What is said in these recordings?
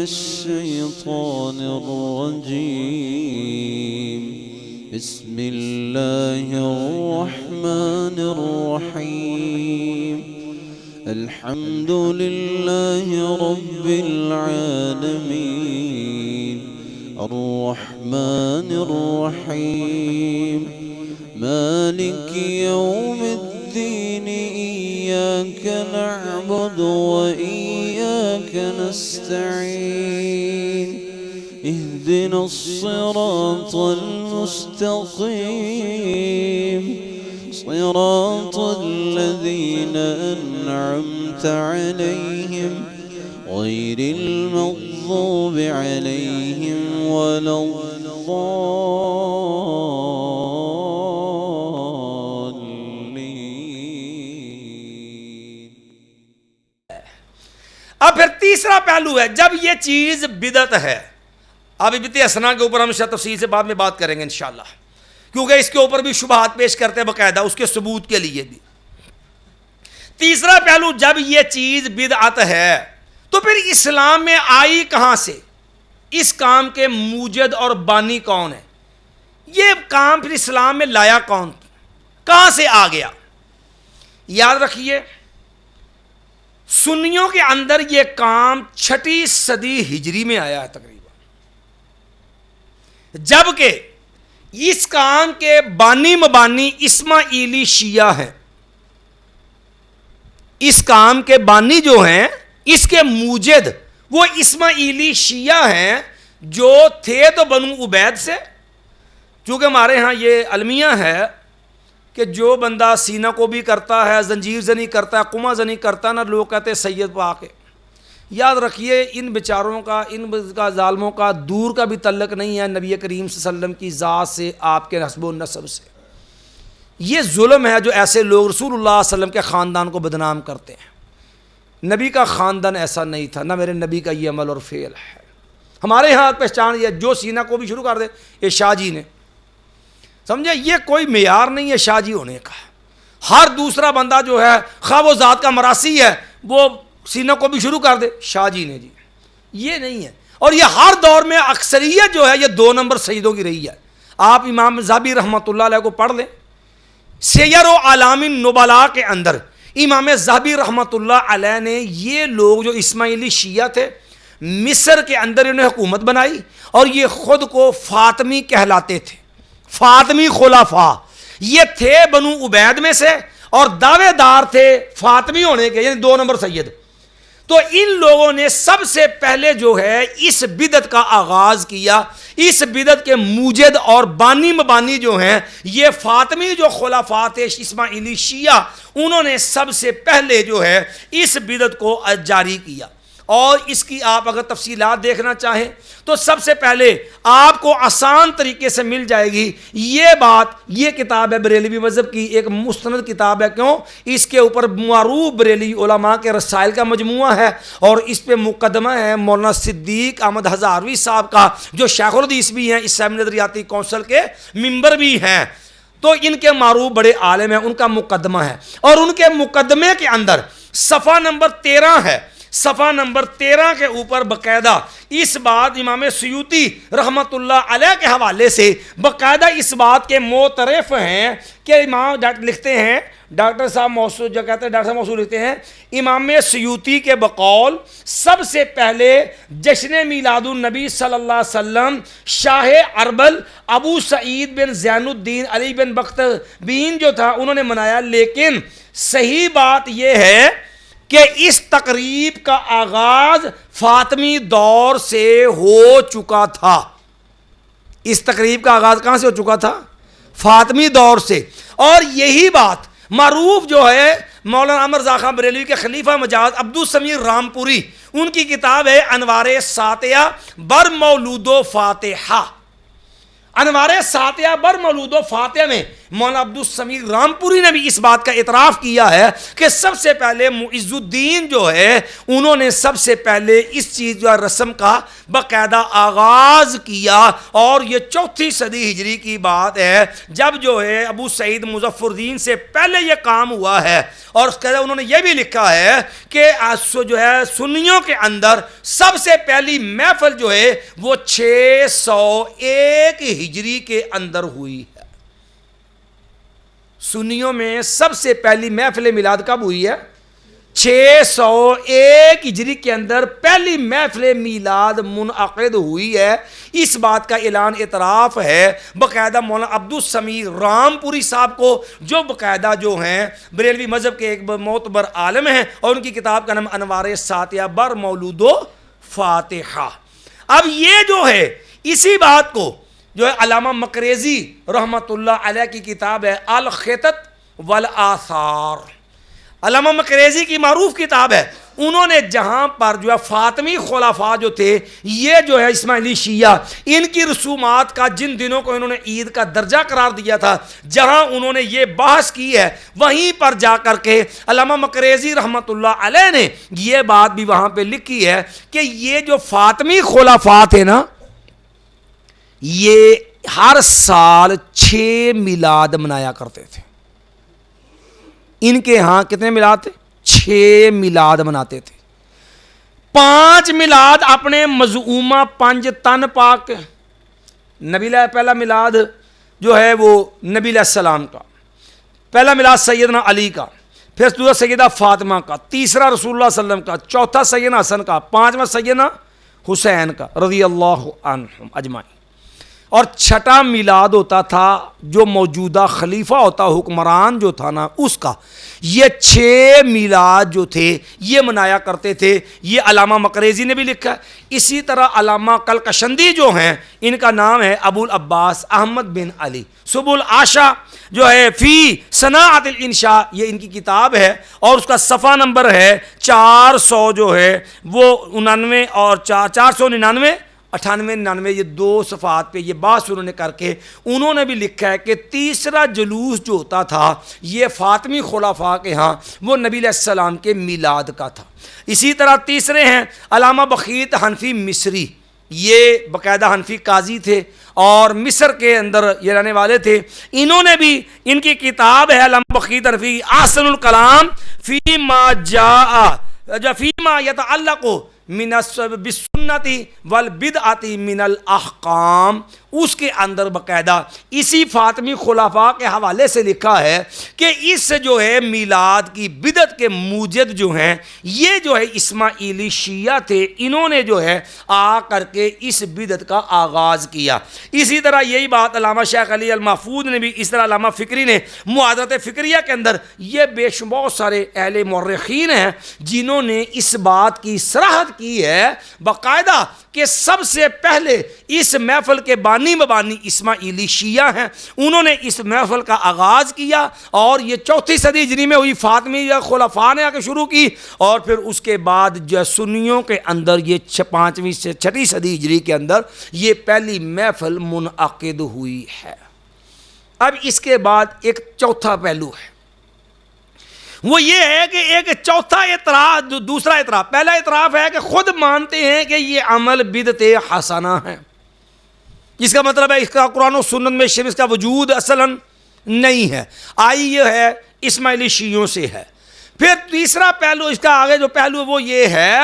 الشيطان الرجيم. بسم الله الرحمن الرحيم. الحمد لله رب العالمين الرحمن الرحيم مالك يوم الدين. إياك نعبد وإياك نستعين. اهدنا الصراط المستقيم صراط الذين أنعمت عليهم غير المغضوب عليهم ولا الضالين. اب پھر تیسرا پہلو ہے جب یہ چیز بدعت ہے. اب بدعت حسنہ کے اوپر ہم تفصیل سے بعد میں بات کریں گے انشاءاللہ، کیونکہ اس کے اوپر بھی شبہات پیش کرتے ہیں باقاعدہ اس کے ثبوت کے لیے بھی. تیسرا پہلو جب یہ چیز بدعت ہے تو پھر اسلام میں آئی کہاں سے؟ اس کام کے موجد اور بانی کون ہے؟ یہ کام پھر اسلام میں لایا کون؟ کہاں سے آ گیا؟ یاد رکھیے سنیوں کے اندر یہ کام 6 صدی ہجری میں آیا ہے تقریباً، جبکہ اس کام کے بانی مبانی اسماعیلی شیعہ ہیں. اس کام کے بانی جو ہیں، اس کے موجد وہ اسماعیلی شیعہ ہیں جو تھے تو بنو عبید سے. چونکہ ہمارے ہاں یہ المیہ ہے کہ جو بندہ سینہ کو بھی کرتا ہے، زنجیر زنی کرتا ہے، قمہ زنی کرتا ہے نا، لوگ کہتے ہیں سید پاک ہے. یاد رکھیے ان بیچاروں کا، ان کا ظالموں کا دور کا بھی تعلق نہیں ہے نبی کریم صلی اللہ علیہ وسلم کی ذات سے، آپ کے نسب و نسب سے. یہ ظلم ہے جو ایسے لوگ رسول اللہ صلی اللہ علیہ وسلم کے خاندان کو بدنام کرتے ہیں. نبی کا خاندان ایسا نہیں تھا، نہ میرے نبی کا یہ عمل اور فعل ہے. ہمارے ہاں پہچان یہ جو سینہ کو بھی شروع کر دے یہ شاہ جی نے، سمجھے؟ یہ کوئی معیار نہیں ہے شاہ جی ہونے کا. ہر دوسرا بندہ جو ہے خواہ وہ ذات کا مراسی ہے وہ سینہ کو بھی شروع کر دے شاہ جی نے. جی یہ نہیں ہے. اور یہ ہر دور میں اکثریت جو ہے یہ 2 نمبر سیدوں کی رہی ہے. آپ امام ذہبی رحمۃ اللہ علیہ کو پڑھ لیں، سیر و اعلام النبلاء کے اندر امام ذہبی رحمۃ اللہ علیہ نے یہ لوگ جو اسماعیلی شیعہ تھے مصر کے اندر انہیں حکومت بنائی اور یہ خود کو فاطمی کہلاتے تھے. فاطمی خلفاء یہ تھے بنو عبید میں سے اور دعوے دار تھے فاطمی ہونے کے، یعنی 2 نمبر سید. تو ان لوگوں نے سب سے پہلے جو ہے اس بدعت کا آغاز کیا. اس بدعت کے موجد اور بانی مبانی جو ہیں یہ فاطمی جو خلفاء تھے اسماعیلی شیعہ، انہوں نے سب سے پہلے جو ہے اس بدعت کو جاری کیا. اور اس کی آپ اگر تفصیلات دیکھنا چاہیں تو سب سے پہلے آپ کو آسان طریقے سے مل جائے گی یہ بات. یہ کتاب ہے بریلوی مذہب کی ایک مستند کتاب ہے. کیوں؟ اس کے اوپر معروف بریلوی علماء کے رسائل کا مجموعہ ہے اور اس پہ مقدمہ ہے مولانا صدیق احمد ہزاروی صاحب کا جو شیخ الحدیث بھی ہیں، اسلامی نظریاتی کونسل کے ممبر بھی ہیں. تو ان کے معروف بڑے عالم ہیں، ان کا مقدمہ ہے اور ان کے مقدمے کے اندر صفحہ نمبر 13 ہے. صفحہ نمبر 13 کے اوپر باقاعدہ اس بات امام سیوطی رحمۃ اللہ علیہ کے حوالے سے باقاعدہ اس بات کے معترف ہیں کہ امام لکھتے ہیں ڈاکٹر صاحب موصول جو کہتے ہیں ڈاکٹر صاحب موصول لکھتے ہیں امام سیوطی کے بقول سب سے پہلے جشن میلاد النبی صلی اللہ علیہ وسلم شاہ اربل ابو سعید بن زین الدین علی بن بختبین جو تھا انہوں نے منایا. لیکن صحیح بات یہ ہے کہ اس تقریب کا آغاز فاطمی دور سے ہو چکا تھا. اس تقریب کا آغاز کہاں سے ہو چکا تھا؟ فاطمی دور سے. اور یہی بات معروف جو ہے مولانا احمد رضا خان بریلوی کے خلیفہ مجاز عبدالسمیع رامپوری ان کی کتاب ہے انوار ساتیہ بر مولود و فاتحہ. انوار ساتیہ بر مولود و فاتحہ میں مولانا عبدالسمیع رامپوری نے بھی اس بات کا اعتراف کیا ہے کہ سب سے پہلے معز الدین جو ہے انہوں نے سب سے پہلے اس چیز جو رسم کا باقاعدہ آغاز کیا، اور یہ 4 صدی ہجری کی بات ہے جب جو ہے ابو سعید مظفر الدین سے پہلے یہ کام ہوا ہے۔ اور اس کے انہوں نے یہ بھی لکھا ہے کہ جو ہے سنیوں کے اندر سب سے پہلی محفل جو ہے وہ 601 ہجری کے اندر ہوئی ہے۔ سنیوں میں سب سے پہلی محفل میلاد کب ہوئی ہے؟ 601 ہجری کے اندر پہلی محفل میلاد منعقد ہوئی ہے۔ اس بات کا اعلان اعتراف ہے باقاعدہ مولانا عبدالسمیع رامپوری صاحب کو، جو باقاعدہ جو ہیں بریلوی مذہب کے ایک معتبر عالم ہیں، اور ان کی کتاب کا نام انوار ساتیہ بر مولود و فاتحہ۔ اب یہ جو ہے اسی بات کو جو ہے علامہ مقریزی رحمۃ اللہ علیہ کی کتاب ہے الخطط والآثار، علامہ مقریزی کی معروف کتاب ہے، انہوں نے جہاں پر جو ہے فاطمی خلفاء جو تھے، یہ جو ہے اسماعیلی شیعہ، ان کی رسومات کا جن دنوں کو انہوں نے عید کا درجہ قرار دیا تھا، جہاں انہوں نے یہ بحث کی ہے، وہیں پر جا کر کے علامہ مقریزی رحمۃ اللہ علیہ نے یہ بات بھی وہاں پہ لکھی ہے کہ یہ جو فاطمی خلفاء تھے نا، یہ ہر سال 6 میلاد منایا کرتے تھے۔ ان کے ہاں کتنے میلاد تھے؟ 6 میلاد مناتے تھے۔ 5 میلاد اپنے مزعومہ 5 تن پاک کے، نبی علیہ پہلا میلاد جو ہے وہ نبی علیہ السلام کا، پہلا میلاد سیدنا علی کا، پھر دوسرا سیدہ فاطمہ کا، تیسرا رسول اللہ صلی اللہ علیہ وسلم کا، چوتھا سیدنا حسن کا، 5واں سیدنا حسین کا رضی اللہ عنہم اجمعین، اور 6واں میلاد ہوتا تھا جو موجودہ خلیفہ ہوتا، حکمران جو تھا نا اس کا۔ یہ 6 میلاد جو تھے یہ منایا کرتے تھے، یہ علامہ مقریزی نے بھی لکھا ہے۔ اسی طرح علامہ کلکشندی جو ہیں، ان کا نام ہے ابو العباس احمد بن علی، سبل العاشا جو ہے فی صناعت الانشاء، یہ ان کی کتاب ہے، اور اس کا صفحہ نمبر ہے 400 جو ہے وہ 99 اور 499 98 99، یہ 2 صفحات پہ یہ بات انہوں نے کر کے انہوں نے بھی لکھا ہے کہ تیسرا جلوس جو ہوتا تھا یہ فاطمی خلفاء کے ہاں وہ نبی علیہ السلام کے میلاد کا تھا۔ اسی طرح تیسرے ہیں علامہ بخیت حنفی مصری، یہ باقاعدہ حنفی قاضی تھے اور مصر کے اندر یہ رہنے والے تھے، انہوں نے بھی ان کی کتاب ہے علامہ بخیت حنفی احسن الکلام فیما جاء فیما یتعلق من بالسنت والبدعۃ من الاحکام، اس کے اندر باقاعدہ اسی فاطمی خلفاء کے حوالے سے لکھا ہے کہ اس جو ہے میلاد کی بدعت کے موجد جو ہیں یہ جو ہے اسماعیلی شیعہ تھے، انہوں نے جو ہے آ کر کے اس بدعت کا آغاز کیا۔ اسی طرح یہی بات علامہ شیخ علی المحفوظ نے بھی، اس طرح علامہ فکری نے معادلۃ فکریہ کے اندر، یہ بے شمار بہت سارے اہل مورخین ہیں جنہوں نے اس بات کی صراحت کی ہے باقاعدہ کہ سب سے پہلے اس محفل کے بانی مبانی اسماعیلی شیعہ ہیں، انہوں نے اس محفل کا آغاز کیا، اور یہ 4 صدی ہجری میں ہوئی، فاطمی خلفاء نے آ کے شروع کی، اور پھر اس کے بعد جو سنیوں کے اندر یہ 5ویں سے 6 صدی ہجری کے اندر یہ پہلی محفل منعقد ہوئی ہے۔ اب اس کے بعد ایک چوتھا پہلو ہے، وہ یہ ہے کہ ایک چوتھا اعتراف، دوسرا اعتراف، پہلا اعتراف ہے کہ خود مانتے ہیں کہ یہ عمل بدعت حسنہ ہے، جس کا مطلب ہے اس کا قرآن و سنت میں شرک کا وجود اصلاً نہیں ہے، آئی یہ ہے اسماعیلی شیعوں سے ہے۔ پھر تیسرا پہلو، اس کا آگے جو پہلو وہ یہ ہے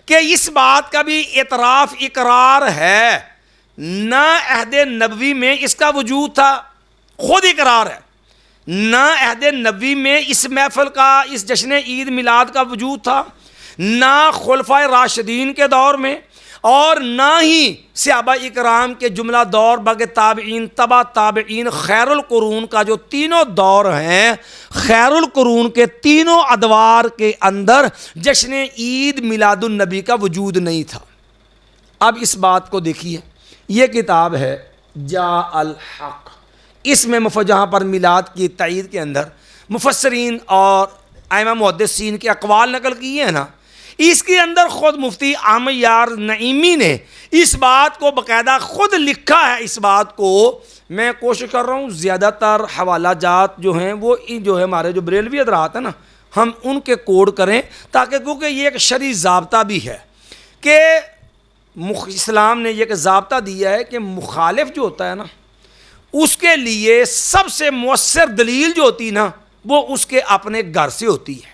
کہ اس بات کا بھی اعتراف اقرار ہے، نہ عہد نبوی میں اس کا وجود تھا، خود اقرار ہے، نہ عہد نبوی میں اس محفل کا، اس جشن عید میلاد کا وجود تھا، نہ خلفائے راشدین کے دور میں، اور نہ ہی صحابہ اکرام کے جملہ دور بلکہ تابعین، تبع تابعین، خیر القرون کا جو تینوں دور ہیں، خیر القرون کے تینوں ادوار کے اندر جشن عید میلاد النبی کا وجود نہیں تھا۔ اب اس بات کو دیکھیے، یہ کتاب ہے جاء الحق، اس میں جہاں پر میلاد کی تائید کے اندر مفسرین اور ائمہ محدثین کے اقوال نقل کیے ہیں نا، اس کے اندر خود مفتی احمد یار نعیمی نے اس بات کو باقاعدہ خود لکھا ہے. اس بات کو میں کوشش کر رہا ہوں زیادہ تر حوالہ جات جو ہیں وہ جو ہے ہمارے جو بریلوی حضرات ہیں نا ہم ان کے کوڈ کریں, تاکہ کیونکہ یہ ایک شرعی ضابطہ بھی ہے کہ اسلام نے یہ ایک ضابطہ دیا ہے کہ مخالف جو ہوتا ہے نا اس کے لیے سب سے مؤثر دلیل جو ہوتی نا وہ اس کے اپنے گھر سے ہوتی ہے,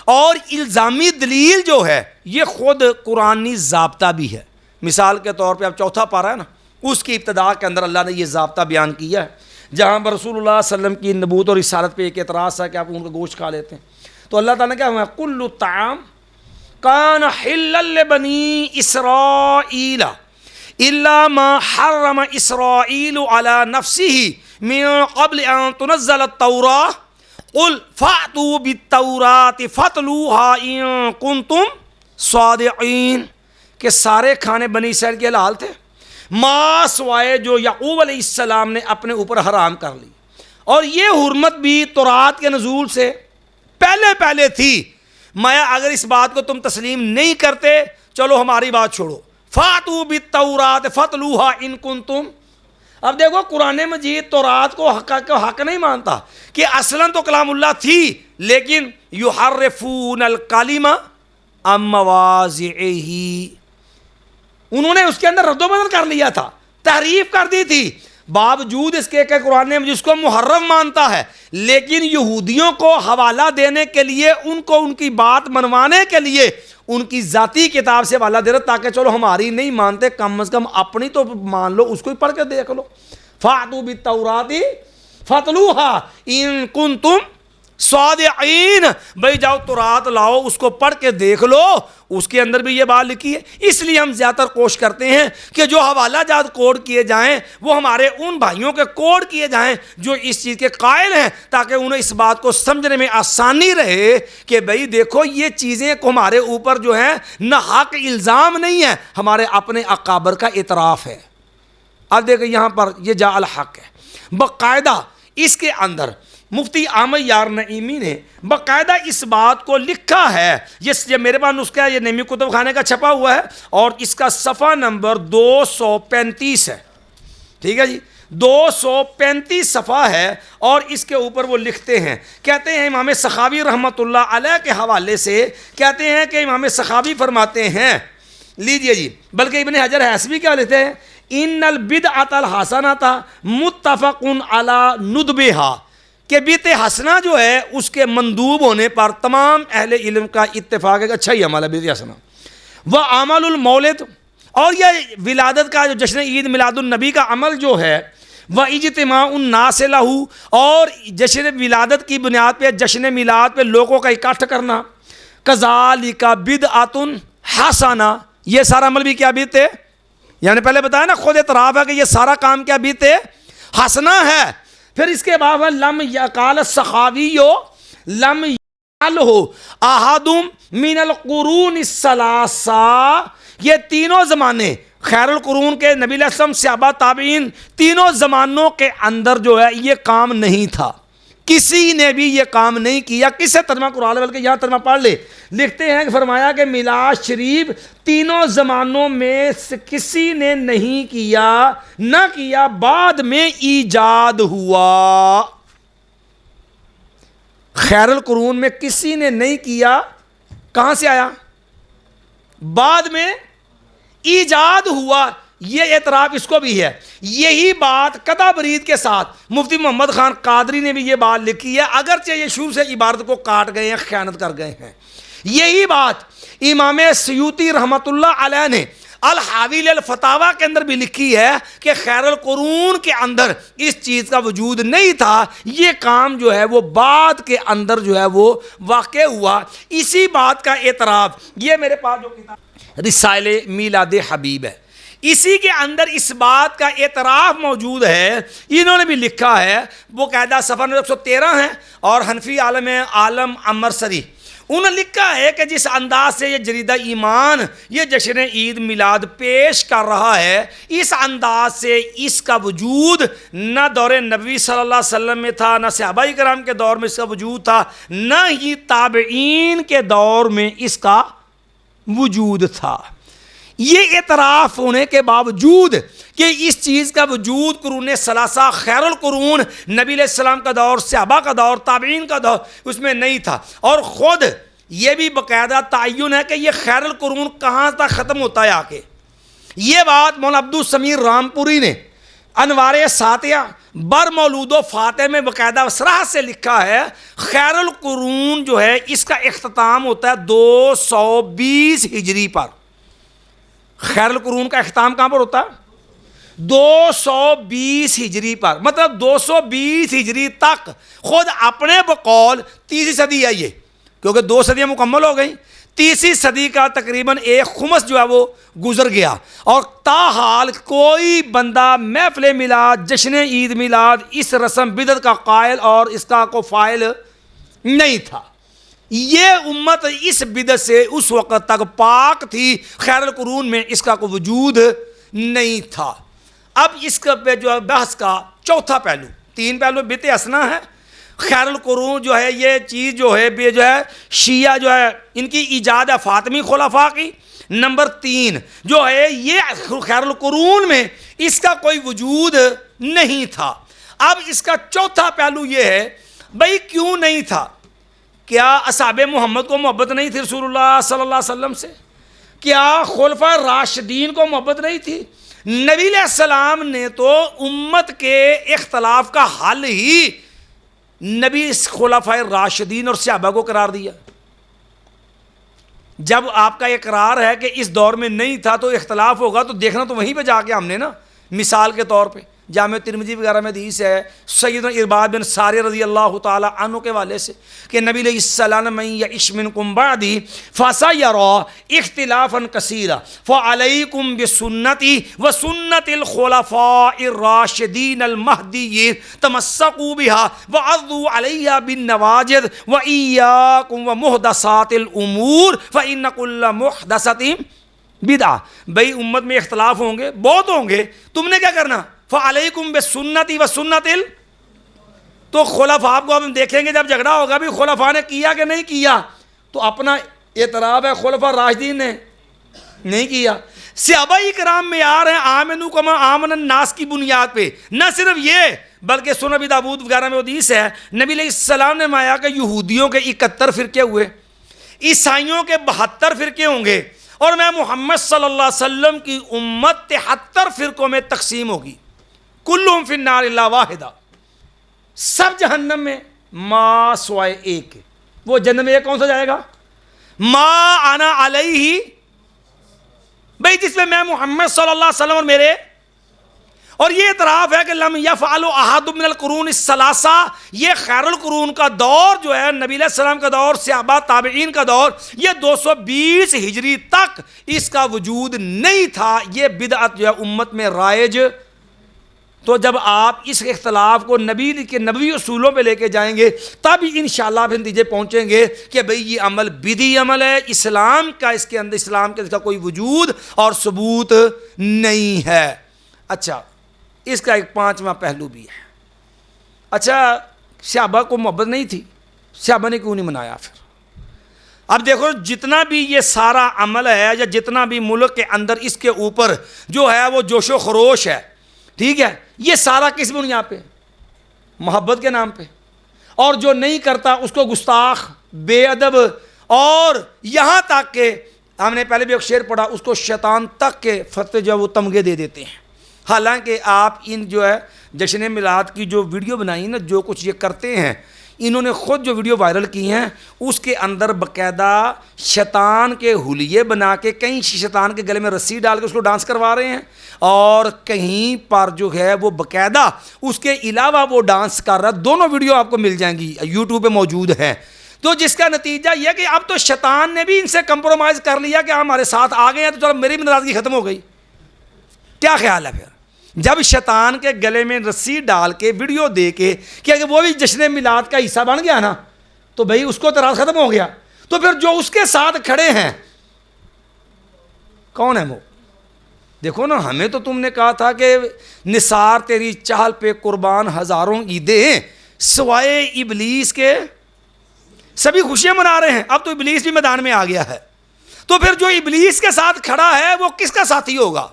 اور الزامی دلیل جو ہے یہ خود قرآنی ضابطہ بھی ہے. مثال کے طور پہ اب چوتھا پارہ ہے نا اس کی ابتدا کے اندر اللہ نے یہ ضابطہ بیان کیا ہے, جہاں پر رسول اللہ صلی اللہ علیہ وسلم کی نبوت اور رسالت پہ ایک اعتراض تھا کہ آپ ان کا گوشت کھا لیتے ہیں. تو اللہ تعالیٰ نے کیا ہوا, کل الطعام کان حلا لبنی اسرائیل الا ما حرم اسرائیل علی نفسه من قبل ان تنزل التوراۃ قل فأتوا بالتوراۃ فاتلوها ان کنتم صادقین. کہ سارے کھانے بنی اسرائیل کے حلال تھے ما سوائے جو یعقوب علیہ السلام نے اپنے اوپر حرام کر لی, اور یہ حرمت بھی تورات کے نزول سے پہلے تھی. میں اگر اس بات کو تم تسلیم نہیں کرتے چلو ہماری بات چھوڑو, فاتوا بالتوراۃ فاتلوها ان کنتم. اب دیکھو قرآن مجید تورات کو حق نہیں مانتا کہ اصلاً تو کلام اللہ تھی, لیکن یحرفون الکلم عن مواضعہ, انہوں نے اس کے اندر رد و بدل کر لیا تھا, تحریف کر دی تھی. باوجود اس کے کہ قرآن مجید اس کو محرم مانتا ہے, لیکن یہودیوں کو حوالہ دینے کے لیے ان کو ان کی بات منوانے کے لیے ان کی ذاتی کتاب سے حوالہ دے رہا, تاکہ چلو ہماری نہیں مانتے کم از کم اپنی تو مان لو, اس کو ہی پڑھ کے دیکھ لو. فاتوا بالتوراۃ فاتلوها ان کنتم صادقین, بھائی جاؤ تورات لاؤ اس کو پڑھ کے دیکھ لو, اس کے اندر بھی یہ بات لکھی ہے. اس لیے ہم زیادہ تر کوشش کرتے ہیں کہ جو حوالہ جات کوڈ کیے جائیں وہ ہمارے ان بھائیوں کے کوڈ کیے جائیں جو اس چیز کے قائل ہیں, تاکہ انہیں اس بات کو سمجھنے میں آسانی رہے کہ بھائی دیکھو یہ چیزیں کو ہمارے اوپر جو ہیں نہ حق الزام نہیں ہے, ہمارے اپنے اکابر کا اعتراف ہے. اب دیکھیں یہاں پر یہ جا الحق ہے, باقاعدہ اس کے اندر مفتی احمد یار نعیمی نے باقاعدہ اس بات کو لکھا ہے. یہ میرے پاس نسخہ ہے, یہ نعیمی کتب خانے کا چھپا ہوا ہے, اور اس کا صفحہ نمبر 235 ہے. ٹھیک ہے جی, 235 صفحہ ہے, اور اس کے اوپر وہ لکھتے ہیں, کہتے ہیں امام سخاوی رحمۃ اللہ علیہ کے حوالے سے کہتے ہیں کہ امام سخاوی فرماتے ہیں, لیجئے جی, بلکہ ابن حجر حسبی کیا لیتے ہیں, ان البدعۃ الحسنۃ متفق علی ندبھا, کہ بدعت حسنہ جو ہے اس کے مندوب ہونے پر تمام اہل علم کا اتفاق ہے کہ اچھا ہی عمل ہے بدعت حسنہ. وعمل المولد, اور یہ ولادت کا جو جشن عید میلاد النبی کا عمل جو ہے, واجتماع الناس لہ, اور جشن ولادت کی بنیاد پہ جشن میلاد پہ لوگوں کا اکٹھ کرنا, کذالک بدعۃ حسنہ, یہ سارا عمل بھی کیا بدعت ہے, یعنی پہلے بتایا نا خود اعتراف ہے کہ یہ سارا کام کیا بدعت ہے, حسنہ ہے. پھر اس کے بعد لم یقال السخاوی لم یقلہ احد من القرون الثلاثہ, یہ تینوں زمانے خیر القرون کے نبی علیہ السلام, صحابہ, تابعین, تینوں زمانوں کے اندر جو ہے یہ کام نہیں تھا, کسی نے بھی یہ کام نہیں کیا. کس سے ترجمہ قرآن, بلکہ یہاں ترجمہ پڑھ لے, لکھتے ہیں کہ فرمایا کہ میلاد شریف تینوں زمانوں میں کسی نے نہیں کیا, نہ کیا بعد میں ایجاد ہوا. خیر القرون میں کسی نے نہیں کیا, کہاں سے آیا, بعد میں ایجاد ہوا. یہ اعتراف اس کو بھی ہے. یہی بات قطع برید کے ساتھ مفتی محمد خان قادری نے بھی یہ بات لکھی ہے, اگرچہ یہ شروع سے عبارت کو کاٹ گئے ہیں, خیانت کر گئے ہیں. یہی بات امام سیوطی رحمۃ اللہ علیہ نے الحاوی الفتاوی کے اندر بھی لکھی ہے کہ خیر القرون کے اندر اس چیز کا وجود نہیں تھا, یہ کام جو ہے وہ بعد کے اندر جو ہے وہ واقع ہوا. اسی بات کا اعتراف یہ میرے پاس جو کتاب رسالہ میلاد حبیب ہے, اسی کے اندر اس بات کا اعتراف موجود ہے. انہوں نے بھی لکھا ہے, وہ قاعدہ صفحہ 113 ہے, اور حنفی عالم امرسری انہوں نے لکھا ہے کہ جس انداز سے یہ جریدہ ایمان یہ جشن عید میلاد پیش کر رہا ہے, اس انداز سے اس کا وجود نہ دور نبوی صلی اللہ علیہ وسلم میں تھا, نہ صحابہ کرام کے دور میں اس کا وجود تھا, نہ ہی تابعین کے دور میں اس کا وجود تھا۔ یہ اعتراف ہونے کے باوجود کہ اس چیز کا وجود قرون ثلاثہ خیر القرون نبی علیہ السلام کا دور، صحابہ کا دور، تابعین کا دور اس میں نہیں تھا، اور خود یہ بھی باقاعدہ تعین ہے کہ یہ خیر القرون کہاں تک ختم ہوتا ہے آ کے۔ یہ بات مولانا عبدالسمیع رامپوری نے انوار ساتیہ بر مولود و فاتح میں باقاعدہ صراحت سے لکھا ہے، خیر القرون جو ہے اس کا اختتام ہوتا ہے 220 ہجری پر۔ خیر القرون کا اختتام کہاں پر ہوتا ہے؟ 220 ہجری پر، مطلب 220 ہجری تک خود اپنے بقول تیسری صدی ہے یہ، کیونکہ 2 صدیاں مکمل ہو گئیں، تیسری صدی کا تقریباً 1 خمس جو ہے وہ گزر گیا، اور تاحال کوئی بندہ محفل میلاد، جشن عید میلاد اس رسم بدعت کا قائل اور اس کا کو فاعل نہیں تھا۔ یہ امت اس بدعت سے اس وقت تک پاک تھی، خیر القرون میں اس کا کوئی وجود نہیں تھا۔ اب اس کا پہ جو ہے بحث کا چوتھا پہلو، 3 پہلو بدعت حسنہ ہے، خیر القرون جو ہے یہ چیز جو ہے بے جو ہے شیعہ جو ہے ان کی ایجاد ہے فاطمی خلفاء کی، نمبر 3 جو ہے یہ خیر القرون میں اس کا کوئی وجود نہیں تھا۔ اب اس کا چوتھا پہلو یہ ہے بھئی کیوں نہیں تھا؟ کیا اصحاب محمد کو محبت نہیں تھی رسول اللہ صلی اللہ علیہ وسلم سے؟ کیا خلفاء راشدین کو محبت نہیں تھی؟ نبی علیہ السلام نے تو امت کے اختلاف کا حل ہی نبی خلفاء راشدین اور صحابہ کو قرار دیا۔ جب آپ کا اقرار ہے کہ اس دور میں نہیں تھا تو اختلاف ہوگا تو دیکھنا تو وہیں پہ جا کے ہم نے نا، مثال کے طور پہ جامع ترمذی وغیرہ میں حدیث ہے سیدنا ارباد بن ساریہ رضی اللہ تعالی عنہ کے والے سے کہ نبی علیہ السلام من یعش منکم بعدی فسیری اختلافا کثیرا فعلیکم بسنتی وسنت الخلفاء الراشدین المہدیین تمسکوا بها وعضوا علیہا بالنواجذ وایاکم ومحدثات الامور فان کل محدثۃ بدعہ۔ بھئی امت میں اختلاف ہوں گے، بہت ہوں گے، تم نے کیا کرنا؟ فعلیکم بسنتی وسنت تو خلفاء کو ہم دیکھیں گے جب جھگڑا ہوگا بھی خلفاء نے کیا کہ نہیں کیا، تو اپنا اعتراف ہے خلفاء راشدین نے نہیں کیا۔ صحابہ کرام معیار ہیں آمنو کما آمن الناس کی بنیاد پہ، نہ صرف یہ بلکہ سنن ابی داؤد وغیرہ میں حدیث ہے نبی علیہ السلام نے فرمایا کہ یہودیوں کے 71 فرقے ہوئے، عیسائیوں کے 72 فرقے ہوں گے، اور میں محمد صلی اللہ علیہ وسلم کی امت 73 فرقوں میں تقسیم ہوگی، کلہم فی النار الا واحدہ، سب جہنم میں ما سوائے ایک۔ وہ جنت میں یہ کون سا جائے گا؟ ما انا علیہ، بھئی جس میں محمد صلی اللہ علیہ وسلم اور میرے، اور یہ اعتراف ہے کہ لم یفعل احد من القرون الثلاثہ، یہ خیر القرون کا دور جو ہے نبی علیہ السلام کا دور، صحابہ تابعین کا دور، یہ 220 ہجری تک اس کا وجود نہیں تھا، یہ بدعت جو ہے امت میں رائج۔ تو جب آپ اس اختلاف کو نبی کے نبوی اصولوں پہ لے کے جائیں گے تب انشاءاللہ پھر نتیجے پہنچیں گے کہ بھئی یہ عمل بدعی عمل ہے، اسلام کا اس کے اندر اسلام کے اس کا کوئی وجود اور ثبوت نہیں ہے۔ اچھا، اس کا ایک 5واں پہلو بھی ہے۔ اچھا، صحابہ کو محبت نہیں تھی، صحابہ نے کیوں نہیں منایا پھر؟ اب دیکھو جتنا بھی یہ سارا عمل ہے یا جتنا بھی ملک کے اندر اس کے اوپر جو ہے وہ جوش و خروش ہے، ٹھیک ہے، یہ سارا کس بنیاد پہ؟ محبت کے نام پہ، اور جو نہیں کرتا اس کو گستاخ، بے ادب، اور یہاں تک کہ ہم نے پہلے بھی ایک شعر پڑھا، اس کو شیطان تک کے فتح جو ہے وہ تمغے دے دیتے ہیں۔ حالانکہ آپ ان جو ہے جشن میلاد کی جو ویڈیو بنائی نا، جو کچھ یہ کرتے ہیں، انہوں نے خود جو ویڈیو وائرل کی ہیں اس کے اندر باقاعدہ شیطان کے حلیے بنا کے، کہیں شیطان کے گلے میں رسی ڈال کے اس کو ڈانس کروا رہے ہیں، اور کہیں پر جو ہے وہ باقاعدہ اس کے علاوہ وہ ڈانس کر رہا ہے۔ دونوں ویڈیو آپ کو مل جائیں گی، یوٹیوب پہ موجود ہے۔ تو جس کا نتیجہ یہ کہ اب تو شیطان نے بھی ان سے کمپرومائز کر لیا کہ ہمارے ساتھ آ گئے ہیں، تو چلو میری بھی ناراضگی ختم ہو گئی۔ کیا خیال ہے پھر جب شیطان کے گلے میں رسی ڈال کے ویڈیو دے کے کہ اگر وہ بھی جشن میلاد کا حصہ بن گیا نا تو بھئی اس کو اعتراض ختم ہو گیا، تو پھر جو اس کے ساتھ کھڑے ہیں کون ہے وہ؟ دیکھو نا، ہمیں تو تم نے کہا تھا کہ نثار تیری چہل پہ قربان ہزاروں عیدیں، سوائے ابلیس کے سبھی خوشیاں منا رہے ہیں۔ اب تو ابلیس بھی میدان میں آ گیا ہے، تو پھر جو ابلیس کے ساتھ کھڑا ہے وہ کس کا ساتھی ہوگا؟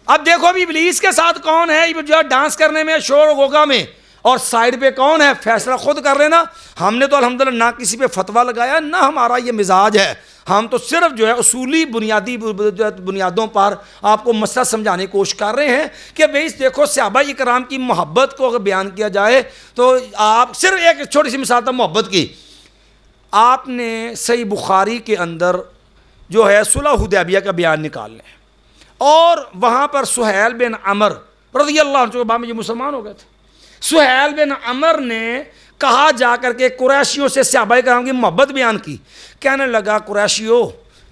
اب دیکھو ابھی ابلیس کے ساتھ کون ہے جو ڈانس کرنے میں، شور غوغا میں، اور سائڈ پہ کون ہے؟ فیصلہ خود کر لینا. ہم نے تو الحمدللہ نہ کسی پہ فتویٰ لگایا، نہ ہمارا یہ مزاج ہے. ہم تو صرف جو ہے اصولی بنیادی بنیادوں پر آپ کو مسئلہ سمجھانے کی کوشش کر رہے ہیں کہ بھئی دیکھو صحابہ اکرام کی محبت کو اگر بیان کیا جائے تو آپ صرف ایک چھوٹی سی مثال تھا محبت کی. آپ نے صحیح بخاری کے اندر جو ہے صلح حدیبیہ کا بیان نکال لیں، اور وہاں پر سہیل بن عمر رضی اللہ عنہ، بعد میں یہ مسلمان ہو گئے تھے، سہیل بن عمر نے کہا جا کر کے قریشیوں سے صحابہ کرام کی محبت بیان کی. کہنے لگا قریشیوں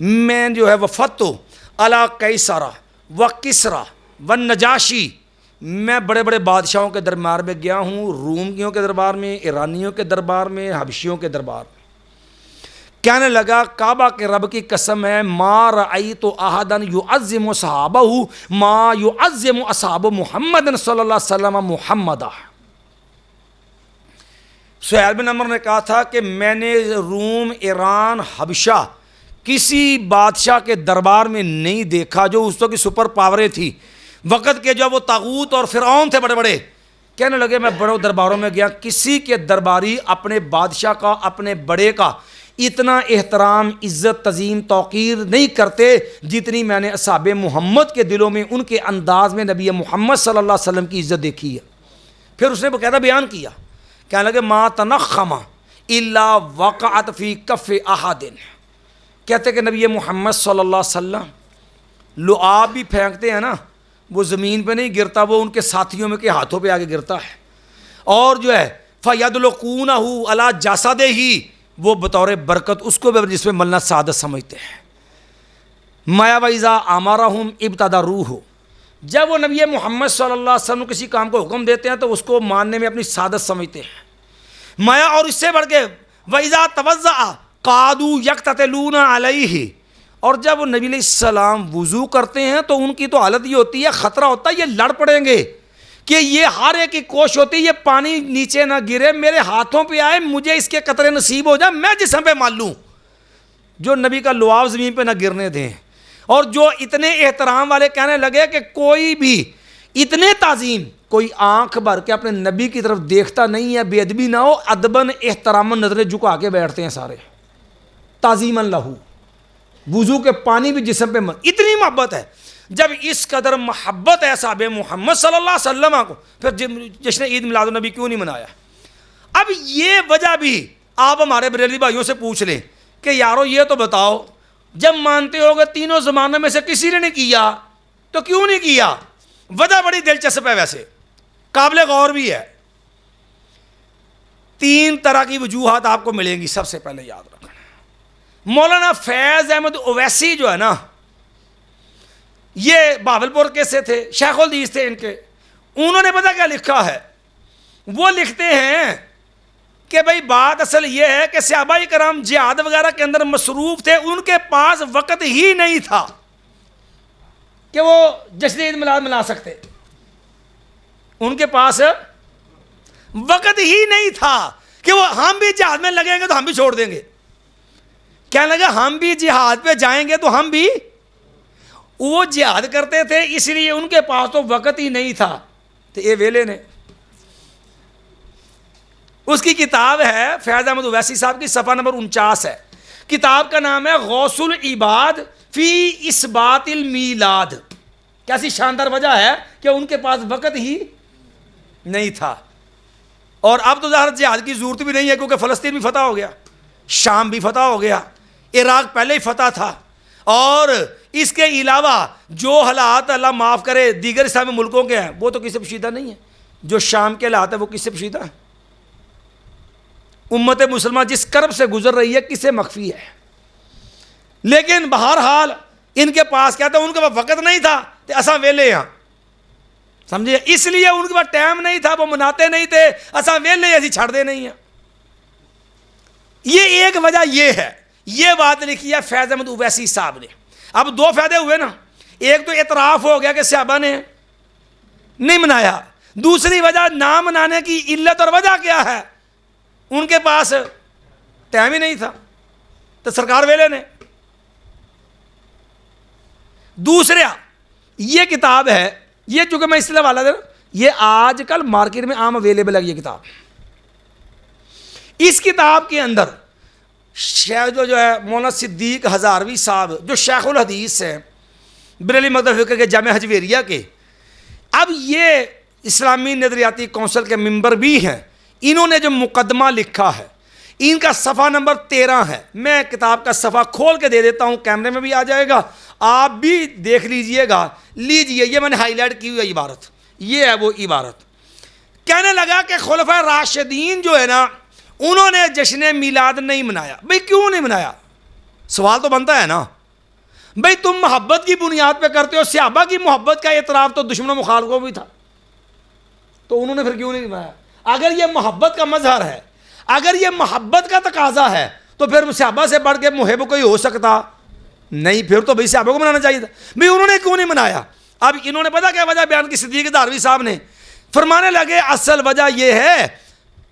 میں جو ہے وفدتو علی قیصر و کسریٰ و نجاشی، میں بڑے بڑے بادشاہوں کے دربار میں گیا ہوں، رومیوں کے دربار میں، ایرانیوں کے دربار میں، حبشیوں کے دربار میں. کہنے لگا کعبہ کے رب کی قسم ہے ما رأیت احدا یعظم صحابہ ما یعظم اصحاب محمد صلی اللہ علیہ وسلم محمدہ. سہیل بن عمر نے کہا تھا کہ میں نے روم، ایران، حبشہ کسی بادشاہ کے دربار میں نہیں دیکھا جو اس کی سپر پاوریں تھی وقت کے، جو وہ طاغوت اور فرعون تھے بڑے بڑے. کہنے لگے میں بڑے درباروں میں گیا، کسی کے درباری اپنے بادشاہ کا، اپنے بڑے کا اتنا احترام، عزت، تعظیم، توقیر نہیں کرتے جتنی میں نے اصحاب محمد کے دلوں میں، ان کے انداز میں نبی محمد صلی اللہ علیہ وسلم کی عزت دیکھی ہے. پھر اس نے باقاعدہ بیان کیا، کہنے لگے ما تنخم الا وقعت فی کف احد. کہتے کہ نبی محمد صلی اللہ علیہ وسلم لعاب بھی پھینکتے ہیں نا، وہ زمین پہ نہیں گرتا، وہ ان کے ساتھیوں میں کے ہاتھوں پہ آگے گرتا ہے. اور جو ہے فَيَدْلُقُونَهُ عَلَى جَسَدِهِ، وہ بطور برکت اس کو بھی جس میں ملنا سعادت سمجھتے ہیں. مَا وَإِذَا أَمَرَهُمْ ابْتَدَرُوهُ، جب وہ نبی محمد صلی اللہ علیہ وسلم کسی کام کو حکم دیتے ہیں تو اس کو ماننے میں اپنی سعادت سمجھتے ہیں. مایا اور اس سے بڑھ کے وَإِذَا تَوَضَّأَ قَعَدُوا يَقْتَتِلُونَ عَلَيْهِ، اور جب وہ نبی علیہ السلام وضو کرتے ہیں تو ان کی تو حالت یہ ہوتی ہے، خطرہ ہوتا ہے یہ لڑ پڑیں گے، کہ یہ ہر ایک کی کوشش ہوتی ہے یہ پانی نیچے نہ گرے، میرے ہاتھوں پہ آئے، مجھے اس کے قطرے نصیب ہو جائے، میں جسم پہ مال لوں. جو نبی کا لعاب زمین پہ نہ گرنے دیں. اور جو اتنے احترام والے کہنے لگے کہ کوئی بھی اتنے تعظیم، کوئی آنکھ بھر کے اپنے نبی کی طرف دیکھتا نہیں ہے، بے ادبی نہ ہو، ادباً احتراماً نظریں جھکا کے بیٹھتے ہیں سارے، تعظیماً لہو. وضو کے پانی بھی جسم پہ اتنی محبت ہے. جب اس قدر محبت ہے صحابہ محمد صلی اللہ علیہ وسلم کو، پھر جشن عید میلاد النبی کیوں نہیں منایا؟ اب یہ وجہ بھی آپ ہمارے بریلوی بھائیوں سے پوچھ لیں کہ یارو یہ تو بتاؤ، جب مانتے ہو گے تینوں زمانوں میں سے کسی نے نہیں کیا تو کیوں نہیں کیا؟ وجہ بڑی دلچسپ ہے، ویسے قابل غور بھی ہے. 3 طرح کی وجوہات آپ کو ملیں گی. سب سے پہلے یاد رکھنا، مولانا فیض احمد اویسی جو ہے نا، یہ بہاولپور کے سے تھے، شیخ الحدیث تھے ان کے. انہوں نے پتہ کیا لکھا ہے؟ وہ لکھتے ہیں کہ بھئی بات اصل یہ ہے کہ صحابہ کرام جہاد وغیرہ کے اندر مصروف تھے، ان کے پاس وقت ہی نہیں تھا کہ وہ جشن عید میلاد منا سکتے. ان کے پاس وقت ہی نہیں تھا کہ وہ ہم بھی جہاد میں لگیں گے تو ہم بھی چھوڑ دیں گے. کہنے لگا ہم بھی جہاد پہ جائیں گے تو ہم بھی، وہ جہاد کرتے تھے اس لیے ان کے پاس تو وقت ہی نہیں تھا. تو یہ ویلے نے، اس کی کتاب ہے فیض احمد اویسی صاحب کی، صفحہ نمبر 49 ہے. کتاب کا نام ہے غوث العباد فی اثبات المیلاد. کیسی شاندار وجہ ہے کہ ان کے پاس وقت ہی نہیں تھا. اور اب تو ظاہر جہاد کی ضرورت بھی نہیں ہے کیونکہ فلسطین بھی فتح ہو گیا، شام بھی فتح ہو گیا، عراق پہلے ہی فتح تھا. اور اس کے علاوہ جو حالات اللہ معاف کرے دیگر اسلامی ملکوں کے ہیں وہ تو کسی سے پوشیدہ نہیں ہے. جو شام کے حالات ہیں وہ کس سے پوشیدہ ہیں؟ امت مسلمہ جس کرب سے گزر رہی ہے کس سے مخفی ہے؟ لیکن بہرحال ان کے پاس کیا تھا؟ ان کے پاس وقت نہیں تھا تو اساں ویلے ہیں، سمجھے؟ اس لیے ان کے پاس ٹائم نہیں تھا، وہ مناتے نہیں تھے، اساں ویلے ایسی چھڑ دے نہیں ہیں. یہ ایک وجہ یہ ہے. یہ بات لکھی ہے فیض احمد اویسی صاحب نے. اب 2 فائدے ہوئے نا، ایک تو اعتراف ہو گیا کہ صحابہ نے نہیں منایا، دوسری وجہ نہ منانے کی علت اور وجہ کیا ہے؟ ان کے پاس ٹائم ہی نہیں تھا. تو سرکار ویلے نے دوسرا یہ کتاب ہے، یہ چونکہ میں اصطلاح والا دوں، یہ آج کل مارکیٹ میں عام اویلیبل ہے یہ کتاب. اس کتاب کے اندر شیخ جو ہے مولانا صدیق ہزاروی صاحب جو شیخ الحدیث ہیں بریلوی مکتب فکر کے جامعہ حجویریہ کے، اب یہ اسلامی نظریاتی کونسل کے ممبر بھی ہیں. انہوں نے جو مقدمہ لکھا ہے ان کا صفحہ نمبر 13 ہے. میں کتاب کا صفحہ کھول کے دے دیتا ہوں، کیمرے میں بھی آ جائے گا، آپ بھی دیکھ لیجئے گا. لیجئے، یہ میں نے ہائی لائٹ کی ہوئی عبارت، یہ ہے وہ عبارت. کہنے لگا کہ خلفائے راشدین جو ہے نا انہوں نے جشن میلاد نہیں منایا. بھئی کیوں نہیں منایا؟ سوال تو بنتا ہے نا. بھئی تم محبت کی بنیاد پہ کرتے ہو، صحابہ کی محبت کا اعتراف تو دشمنوں مخالفوں بھی تھا، تو انہوں نے پھر کیوں نہیں منایا؟ اگر یہ محبت کا مظہر ہے، اگر یہ محبت کا تقاضا ہے تو پھر صحابہ سے بڑھ کے محب کوئی ہو سکتا نہیں، پھر تو بھئی صحابہ کو منانا چاہیے تھا. بھئی انہوں نے کیوں نہیں منایا؟ اب انہوں نے پتا کیا وجہ بیان کی صدیق ہزاروی صاحب نے؟ فرمانے لگے اصل وجہ یہ ہے،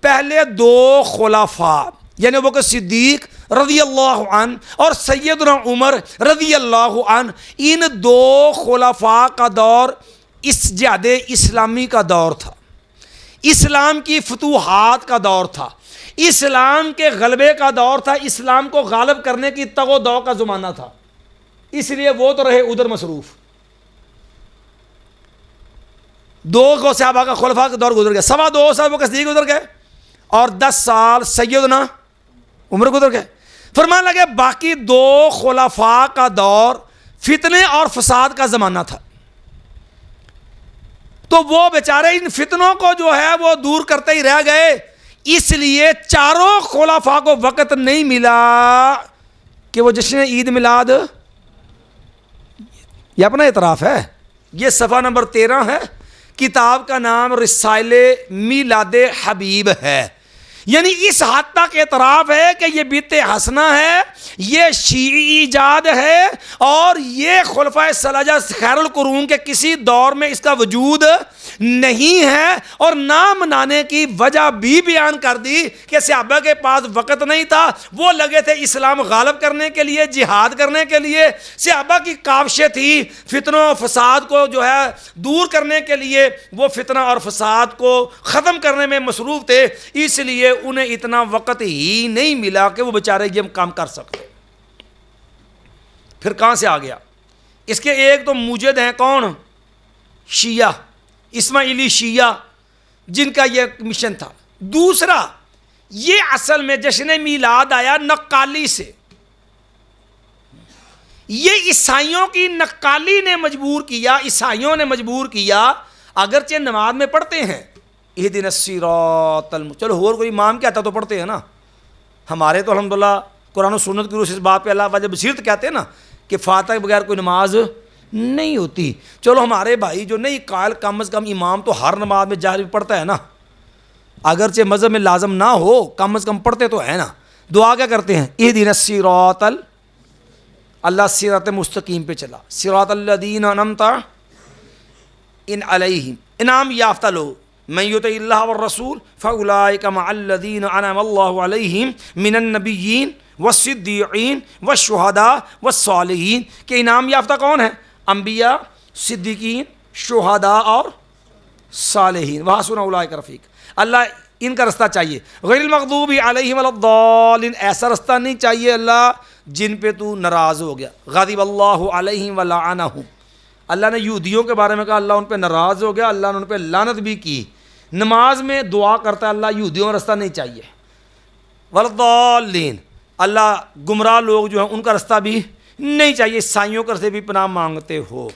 پہلے 2 خلفاء یعنی ابوبکر صدیق رضی اللہ عنہ اور سیدنا عمر رضی اللہ عنہ، ان 2 خلفاء کا دور اس جہاد اسلامی کا دور تھا، اسلام کی فتوحات کا دور تھا، اسلام کے غلبے کا دور تھا، اسلام کو غالب کرنے کی تگ و دو کا زمانہ تھا. اس لیے وہ تو رہے ادھر مصروف. 2 صحابہ کا خلفاء کا دور گزر گیا، 2.25 سال ابوبکر صدیق گزر گئے اور 10 سال سیدنا عمر گزر گئے. فرمانے لگے باقی 2 خلفاء کا دور فتنے اور فساد کا زمانہ تھا، تو وہ بیچارے ان فتنوں کو جو ہے وہ دور کرتے ہی رہ گئے. اس لیے 4 خلفاء کو وقت نہیں ملا کہ وہ جشن عید میلاد، یہ اپنا اعتراف ہے. یہ صفحہ نمبر 13 ہے، کتاب کا نام رسائل میلاد حبیب ہے. یعنی اس حد تک اعتراف ہے کہ یہ بدعت حسنہ ہے، یہ شیعی ایجاد ہے، اور یہ خلفائے ثلاثہ خیر القرون کے کسی دور میں اس کا وجود نہیں ہے. اور نہ منانے کی وجہ بھی بیان کر دی کہ صحابہ کے پاس وقت نہیں تھا، وہ لگے تھے اسلام غالب کرنے کے لیے، جہاد کرنے کے لیے. صحابہ کی کاوشیں تھی فتنوں اور فساد کو جو ہے دور کرنے کے لیے، وہ فتنہ اور فساد کو ختم کرنے میں مصروف تھے، اس لیے انہیں اتنا وقت ہی نہیں ملا کہ وہ بیچارے یہ کام کر سکتے. پھر کہاں سے آ گیا؟ اس کے ایک تو موجد ہیں کون؟ شیعہ، اسماعیلی شیعہ، جن کا یہ مشن تھا. دوسرا، یہ اصل میں جشن میلاد آیا نقالی سے. یہ عیسائیوں کی نقالی نے مجبور کیا، عیسائیوں نے مجبور کیا. اگرچہ نماز میں پڑھتے ہیں اہدنا الصراط چلو اور کوئی امام کہتا تو پڑھتے ہیں نا. ہمارے تو الحمدللہ قرآن و سنت کی روح سے اس بات پہ اللہ وجہ بصیرت کہتے ہیں نا کہ فاتحہ کے بغیر کوئی نماز نہیں ہوتی. چلو ہمارے بھائی جو نہیں قائل، کم از کم امام تو ہر نماز میں جہر بھی پڑھتا ہے نا، اگرچہ مذہب میں لازم نہ ہو کم از کم پڑھتے تو ہے نا. دعا کیا کرتے ہیں؟ اہدنا الصراط اللہ صراط مستقیم پہ چلا، صراط الذین انعمت علیہم، انعام یافتہ لوگ، من یطع اللہ والرسول فاولئک مع الذین انعم اللہ علیہم من النبیین والصدیقین والشہداء والصالحین. کہ انعام یافتہ کون ہے؟ انبیاء، صدیقین، شہداء اور صالحین. وحسن اولئک رفیق. اللہ ان کا رستہ چاہیے. غیر المغضوب علیہم ولا الضالین، ایسا رستہ نہیں چاہیے اللہ جن پہ تو ناراض ہو گیا. غضب اللہ علیہم ولعنہم، اللہ نے یہودیوں کے بارے میں کہا اللہ ان پہ ناراض ہو گیا، اللہ نے ان پہ لعنت بھی کی. نماز میں دعا کرتا ہے اللہ یہودیوں کا رستہ نہیں چاہیے. والضالین، اللہ گمراہ لوگ جو ہیں ان کا رستہ بھی نہیں چاہیے. عیسائیوں کا سے بھی پناہ مانگتے ہو.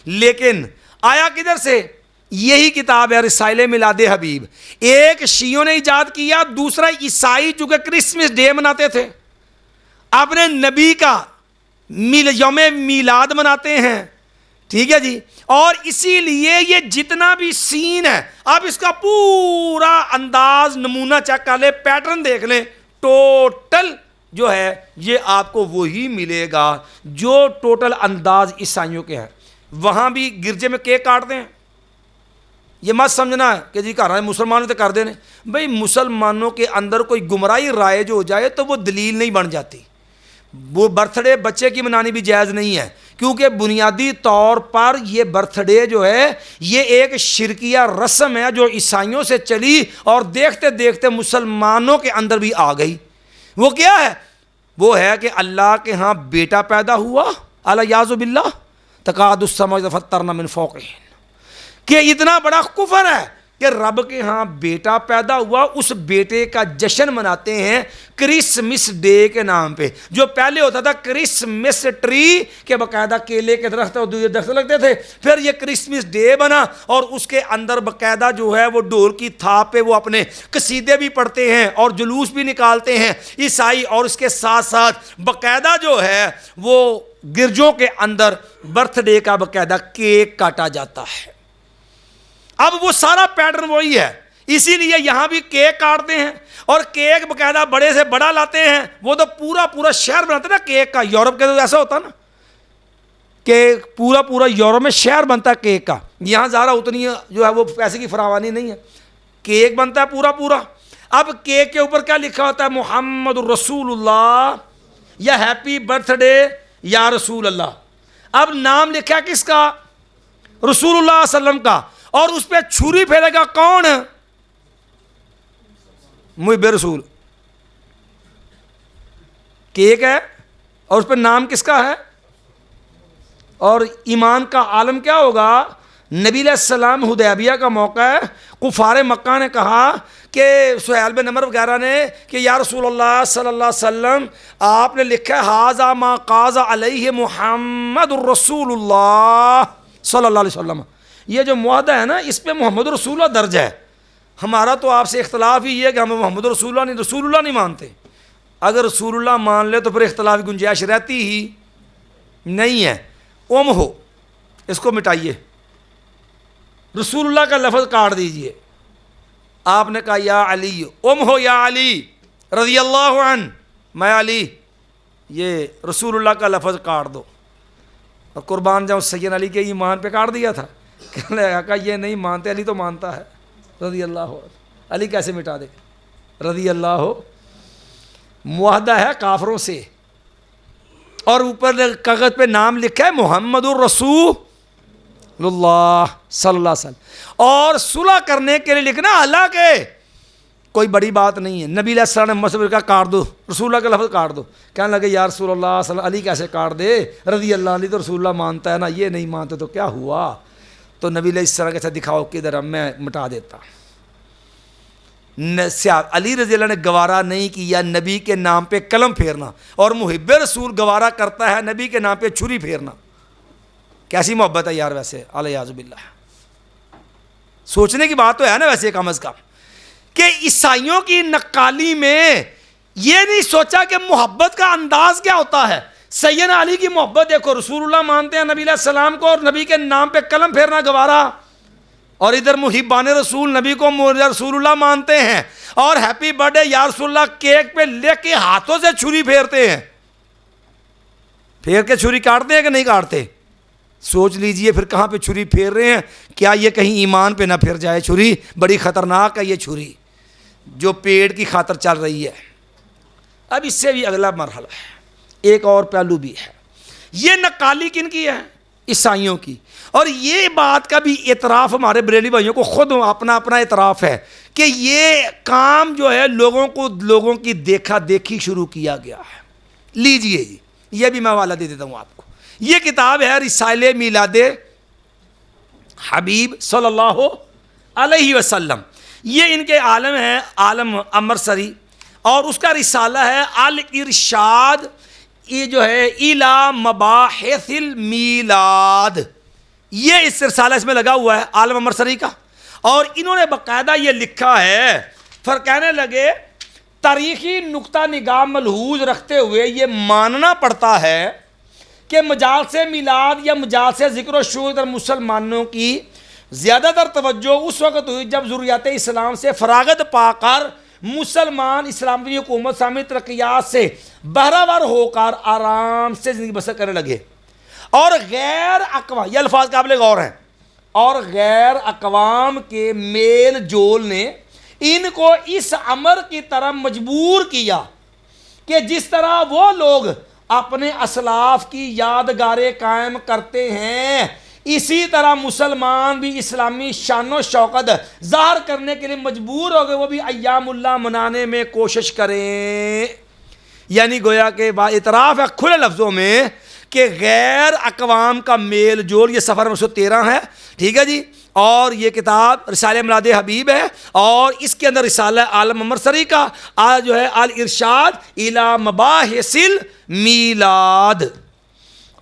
لیکن آیا کدھر سے؟ یہی کتاب ہے رسائل میلاد حبیب. ایک شیعوں نے ایجاد کیا، دوسرا عیسائی چونکہ کرسمس ڈے مناتے تھے، اپنے نبی کا یوم میلاد مناتے ہیں، ٹھیک ہے جی. اور اسی لیے یہ جتنا بھی سین ہے، آپ اس کا پورا انداز نمونہ چیک کر لیں، پیٹرن دیکھ لیں، ٹوٹل جو ہے یہ آپ کو وہی ملے گا جو ٹوٹل انداز عیسائیوں کے ہیں. وہاں بھی گرجے میں کیک کاٹتے ہیں. یہ مت سمجھنا ہے کہ جی گھر مسلمانوں تو کر دینے. بھئی مسلمانوں کے اندر کوئی گمراہی رائج ہو جائے تو وہ دلیل نہیں بن جاتی. وہ برتھ ڈے بچے کی منانی بھی جائز نہیں ہے. کیونکہ بنیادی طور پر یہ برتھ ڈے جو ہے یہ ایک شرکیہ رسم ہے جو عیسائیوں سے چلی اور دیکھتے دیکھتے مسلمانوں کے اندر بھی آ گئی. وہ کیا ہے؟ وہ ہے کہ اللہ کے ہاں بیٹا پیدا ہوا، الیاذ باللہ، تکاد السماوات یتفطرن من فوقہن، کہ اتنا بڑا کفر ہے کہ رب کے ہاں بیٹا پیدا ہوا. اس بیٹے کا جشن مناتے ہیں کرسمس ڈے کے نام پہ. جو پہلے ہوتا تھا کرسمس ٹری، کہ باقاعدہ کیلے کے درخت اور دوسرے درخت لگتے تھے، پھر یہ کرسمس ڈے بنا اور اس کے اندر باقاعدہ جو ہے وہ ڈول کی تھاپ پہ وہ اپنے قصیدے بھی پڑھتے ہیں اور جلوس بھی نکالتے ہیں عیسائی، اور اس کے ساتھ ساتھ باقاعدہ جو ہے وہ گرجوں کے اندر برتھ ڈے کا باقاعدہ کیک کاٹا جاتا ہے. اب وہ سارا پیٹرن وہی ہے، اسی لیے یہاں بھی کیک کاٹتے ہیں اور کیک باقاعدہ بڑے سے بڑا لاتے ہیں. وہ تو پورا شہر بناتے ہیں نا کیک کا. یورپ کے تو ایسا ہوتا نا کہ پورا یورپ میں شہر بنتا ہے کیک کا. یہاں ذرا اتنی جو ہے وہ پیسے کی فراوانی نہیں ہے، کیک بنتا ہے پورا. اب کیک کے اوپر کیا لکھا ہوتا ہے؟ محمد الرسول اللہ، یا ہیپی برتھ ڈے یا رسول اللہ. اب نام لکھا کس کا؟ رسول اللہ صلی اللہ علیہ وسلم کا. اور اس پہ چھری پھیرے گا کون؟ محب رسول. کیک ہے اور اس پہ نام کس کا ہے؟ اور ایمان کا عالم کیا ہوگا؟ نبی علیہ السلام حدیبیہ کا موقع ہے، کفار مکہ نے کہا کہ سہیل بن عمر وغیرہ نے کہ یا رسول اللہ صلی اللہ علیہ وسلم آپ نے لکھا ہے ھذا ما قاز علیہ محمد الرسول اللہ صلی اللہ علیہ وسلم. یہ جو معاہدہ ہے نا اس پہ محمد رسول اللہ درج ہے. ہمارا تو آپ سے اختلاف ہی یہ ہے کہ ہم محمد رسول اللہ نہیں مانتے. اگر رسول اللہ مان لے تو پھر اختلاف کی گنجائش رہتی ہی نہیں ہے. ہو اس کو مٹائیے، رسول اللہ کا لفظ کاٹ دیجئے. آپ نے کہا یا علی، ہو یا علی رضی اللہ عنہ، میں علی، یہ رسول اللہ کا لفظ کاٹ دو. اور قربان جاؤں سیدنا علی کے ایمان پہ کاٹ دیا تھا. کہنے لگا یہ نہیں مانتے، علی تو مانتا ہے رضی اللہ عنہ. علی کیسے مٹا دے رضی اللہ عنہ؟ معاہدہ ہے کافروں سے اور اوپر کاغذ پہ نام لکھا ہے محمد الرسول اللہ صلی اللہ علیہ وسلم. اور صلح کرنے کے لیے لکھنا حالانکہ کوئی بڑی بات نہیں ہے. نبی علیہ السلام نے مصور کا کاٹ دو، رسول اللہ کا لفظ کاٹ دو. کہنے لگے یا رسول اللہ صلی اللہ علی کیسے کاٹ دے رضی اللہ عنہ، تو رسول اللہ مانتا ہے نا، یہ نہیں مانتے تو کیا ہوا؟ تو نبی علیہ السلام کے ساتھ دکھاؤ کدھر، میں مٹا دیتا. علی رضی اللہ نے گوارا نہیں کیا نبی کے نام پہ قلم پھیرنا، اور محب رسول گوارا کرتا ہے نبی کے نام پہ چھری پھیرنا. کیسی محبت ہے یار ویسے، الیاذ باللہ. سوچنے کی بات تو ہے نا ویسے کم از کم کہ عیسائیوں کی نقالی میں یہ نہیں سوچا کہ محبت کا انداز کیا ہوتا ہے. سیدنا علی کی محبت دیکھو، رسول اللہ مانتے ہیں نبی علیہ السلام کو اور نبی کے نام پہ قلم پھیرنا گوارا، اور ادھر محبان رسول نبی کو رسول اللہ مانتے ہیں اور ہیپی برتھ ڈے یا رسول اللہ کیک پہ لے کے ہاتھوں سے چھری پھیرتے ہیں. پھیر کے چھری کاٹتے ہیں کہ نہیں کاٹتے؟ سوچ لیجئے پھر کہاں پہ چھری پھیر رہے ہیں. کیا یہ کہیں ایمان پہ نہ پھر جائے چھری؟ بڑی خطرناک ہے یہ چھری جو پیٹ کی خاطر چل رہی ہے. اب اس سے بھی اگلا مرحلہ ہے، ایک اور پہلو بھی ہے. یہ نقالی کن کی ہے؟ عیسائیوں کی. اور یہ بات کا بھی اعتراف ہمارے بریلوی بھائیوں کو خود اپنا اعتراف ہے کہ یہ کام جو ہے لوگوں کی دیکھا دیکھی شروع کیا گیا ہے. لیجئے جی، یہ بھی میں حوالہ دے دیتا ہوں آپ کو. یہ کتاب ہے رسالہ میلاد حبیب صلی اللہ علیہ وسلم. یہ ان کے عالم ہیں، عالم امرسری، اور اس کا رسالہ ہے الارشاد، یہ جو ہے الی مباحث المیلاد. یہ اس رسالہ اس میں لگا ہوا ہے عالم امرسری کا. اور انہوں نے باقاعدہ یہ لکھا ہے، پھر کہنے لگے تاریخی نقطہ نگاہ ملحوظ رکھتے ہوئے یہ ماننا پڑتا ہے کہ مجالس میلاد یا مجالس ذکر و شکر در مسلمانوں کی زیادہ تر توجہ اس وقت ہوئی جب ضروریات اسلام سے فراغت پا کر مسلمان اسلامی حکومت سامی ترقیات سے بہرہور ہو کر آرام سے زندگی بسر کرنے لگے، اور غیر اقوام، یہ الفاظ قابل غور ہیں، اور غیر اقوام کے میل جول نے ان کو اس امر کی طرح مجبور کیا کہ جس طرح وہ لوگ اپنے اسلاف کی یادگاریں قائم کرتے ہیں، اسی طرح مسلمان بھی اسلامی شان و شوکت ظاہر کرنے کے لیے مجبور ہو گئے، وہ بھی ایام اللہ منانے میں کوشش کریں۔ یعنی گویا کہ اعتراف ہے کھلے لفظوں میں کہ غیر اقوام کا میل جول، یہ صفحہ 113 ہے، ٹھیک ہے جی، اور یہ کتاب رسالہ میلاد حبیب ہے، اور اس کے اندر رسالہ عالم امرسری کا جو ہے الارشاد الی مباحث المیلاد،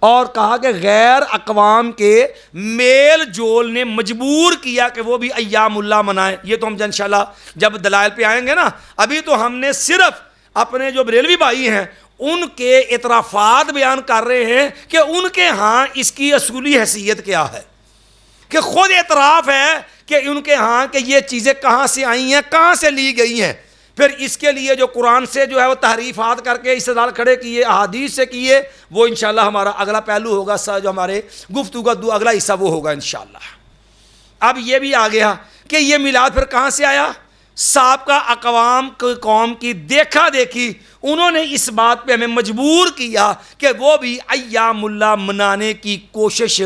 اور کہا کہ غیر اقوام کے میل جول نے مجبور کیا کہ وہ بھی ایام اللہ منائیں۔ یہ تو ہم انشاءاللہ جب دلائل پہ آئیں گے نا، ابھی تو ہم نے صرف اپنے جو بریلوی بھائی ہیں ان کے اعترافات بیان کر رہے ہیں کہ ان کے ہاں اس کی اصولی حیثیت کیا ہے، کہ خود اعتراف ہے کہ ان کے ہاں کہ یہ چیزیں کہاں سے آئی ہیں، کہاں سے لی گئی ہیں، پھر اس کے لیے جو قرآن سے جو ہے وہ تحریفات کر کے استدلال کھڑے کیے، احادیث سے کیے، وہ انشاءاللہ ہمارا اگلا پہلو ہوگا، جو ہمارے گفتگو کا اگلا حصہ وہ ہوگا انشاءاللہ۔ اب یہ بھی آ گیا کہ یہ میلاد پھر کہاں سے آیا؟ سابقہ اقوام قوم کی دیکھا دیکھی انہوں نے اس بات پہ ہمیں مجبور کیا کہ وہ بھی ایام اللہ منانے کی کوشش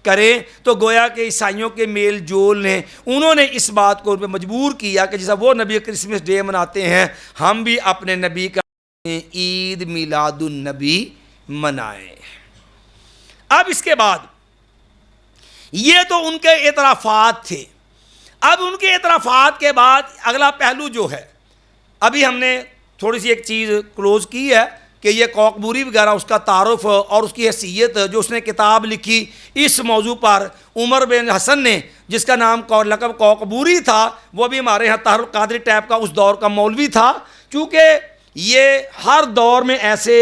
کریں، تو گویا کہ عیسائیوں کے میل جول نے انہوں نے اس بات کو مجبور کیا کہ جیسا وہ نبی کرسمس ڈے مناتے ہیں، ہم بھی اپنے نبی کا عید میلاد النبی منائیں۔ اب اس کے بعد یہ تو ان کے اعترافات تھے، اب ان کے اعترافات کے بعد اگلا پہلو جو ہے، ابھی ہم نے تھوڑی سی ایک چیز کلوز کی ہے کہ یہ کوکبوری وغیرہ اس کا تعارف اور اس کی حیثیت، جو اس نے کتاب لکھی اس موضوع پر عمر بن حسن نے، جس کا نام لقب کوکبوری تھا، وہ بھی ہمارے یہاں طاہر القادری ٹائپ کا اس دور کا مولوی تھا، چونکہ یہ ہر دور میں ایسے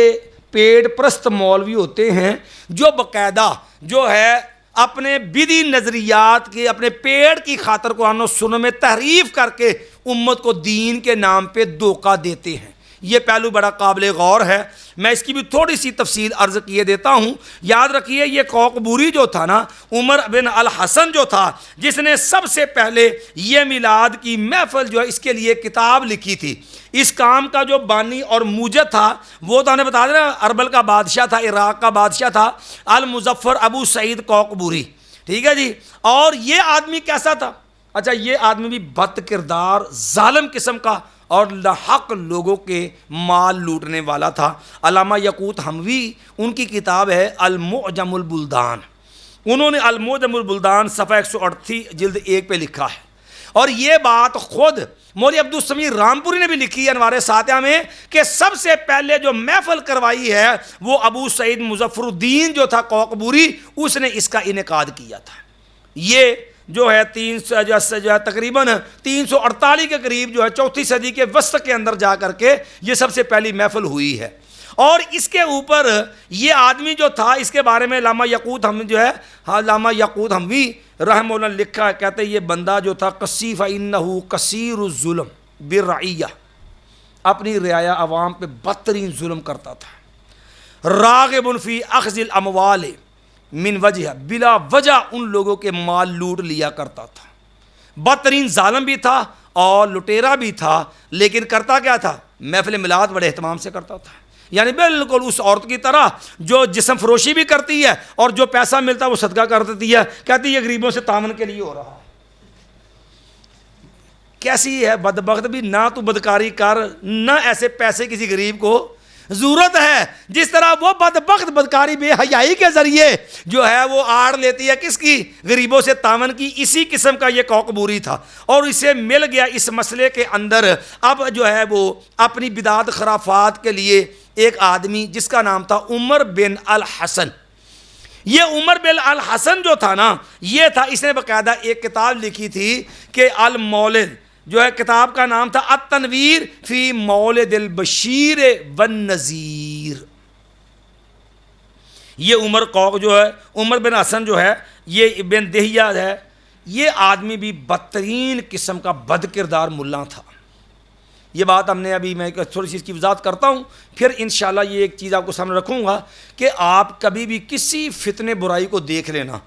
پیڑ پرست مولوی ہوتے ہیں جو باقاعدہ جو ہے اپنے بدی نظریات کے، اپنے پیڑ کی خاطر قرآن و سنت میں تحریف کر کے امت کو دین کے نام پہ دھوکہ دیتے ہیں۔ یہ پہلو بڑا قابل غور ہے، میں اس کی بھی تھوڑی سی تفصیل عرض کیے دیتا ہوں۔ یاد رکھیے یہ کوکبوری جو تھا نا، عمر بن الحسن جو تھا، جس نے سب سے پہلے یہ میلاد کی محفل جو ہے اس کے لیے کتاب لکھی تھی، اس کام کا جو بانی اور موجد تھا وہ تو ہمیں بتا دینا اربل کا بادشاہ تھا، عراق کا بادشاہ تھا، المظفر ابو سعید کوکبوری، ٹھیک ہے جی۔ اور یہ آدمی کیسا تھا؟ اچھا، یہ آدمی بھی بد کردار، ظالم قسم کا اور لاحق لوگوں کے مال لوٹنے والا تھا۔ علامہ یاقوت حموی، ان کی کتاب ہے المعجم البلدان، انہوں نے المعجم البلدان صفحہ 138 جلد 1 پہ لکھا ہے، اور یہ بات خود مولوی عبدالسمیع رامپوری نے بھی لکھی ہے انوار ساتیہ میں، کہ سب سے پہلے جو محفل کروائی ہے وہ ابو سعید مظفر الدین جو تھا کوکبوری، اس نے اس کا انعقاد کیا تھا۔ یہ جو ہے تقریباً 348 کے قریب جو ہے 4تھی صدی کے وسط کے اندر جا کر کے یہ سب سے پہلی محفل ہوئی ہے، اور اس کے اوپر یہ آدمی جو تھا، اس کے بارے میں علامہ یاقوت ہم جو ہے علامہ یاقوت حموی رحمہ اللہ نے لکھا ہے، کہتے ہیں یہ بندہ جو تھا کثیف انہ کثیر الظلم بالرعیہ، اپنی رعایا عوام پہ بدترین ظلم کرتا تھا، راغب فی اخذ الاموال من وجہ، بلا وجہ ان لوگوں کے مال لوٹ لیا کرتا تھا، بدترین ظالم بھی تھا اور لٹیرا بھی تھا، لیکن کرتا کیا تھا؟ محفل میلاد بڑے اہتمام سے کرتا تھا، یعنی بالکل اس عورت کی طرح جو جسم فروشی بھی کرتی ہے اور جو پیسہ ملتا ہے وہ صدقہ کر دیتی ہے، کہتی ہے یہ غریبوں سے تعاون کے لیے ہو رہا ہے۔ کیسی ہے بدبخت بھی، نہ تو بدکاری کر، نہ ایسے پیسے کسی غریب کو ضرورت ہے، جس طرح وہ بدبخت بدکاری بے حیائی کے ذریعے جو ہے وہ آڑ لیتی ہے کس کی؟ غریبوں سے تعاون کی۔ اسی قسم کا یہ کوکبوری تھا، اور اسے مل گیا اس مسئلے کے اندر اب جو ہے وہ اپنی بدعت خرافات کے لیے ایک آدمی جس کا نام تھا عمر بن الحسن۔ یہ عمر بن الحسن جو تھا نا، یہ تھا، اس نے باقاعدہ ایک کتاب لکھی تھی کہ المولد، جو ہے کتاب کا نام تھا التنویر فی مولد البشیر والنذیر۔ یہ عمر بن حسن جو ہے، یہ ابن دہیہ ہے، یہ آدمی بھی بدترین قسم کا بد کردار ملا تھا۔ یہ بات ہم نے ابھی، میں تھوڑی سی اس کی وضاحت کرتا ہوں، پھر انشاءاللہ یہ ایک چیز آپ کو سامنے رکھوں گا کہ آپ کبھی بھی کسی فتنے برائی کو دیکھ لینا،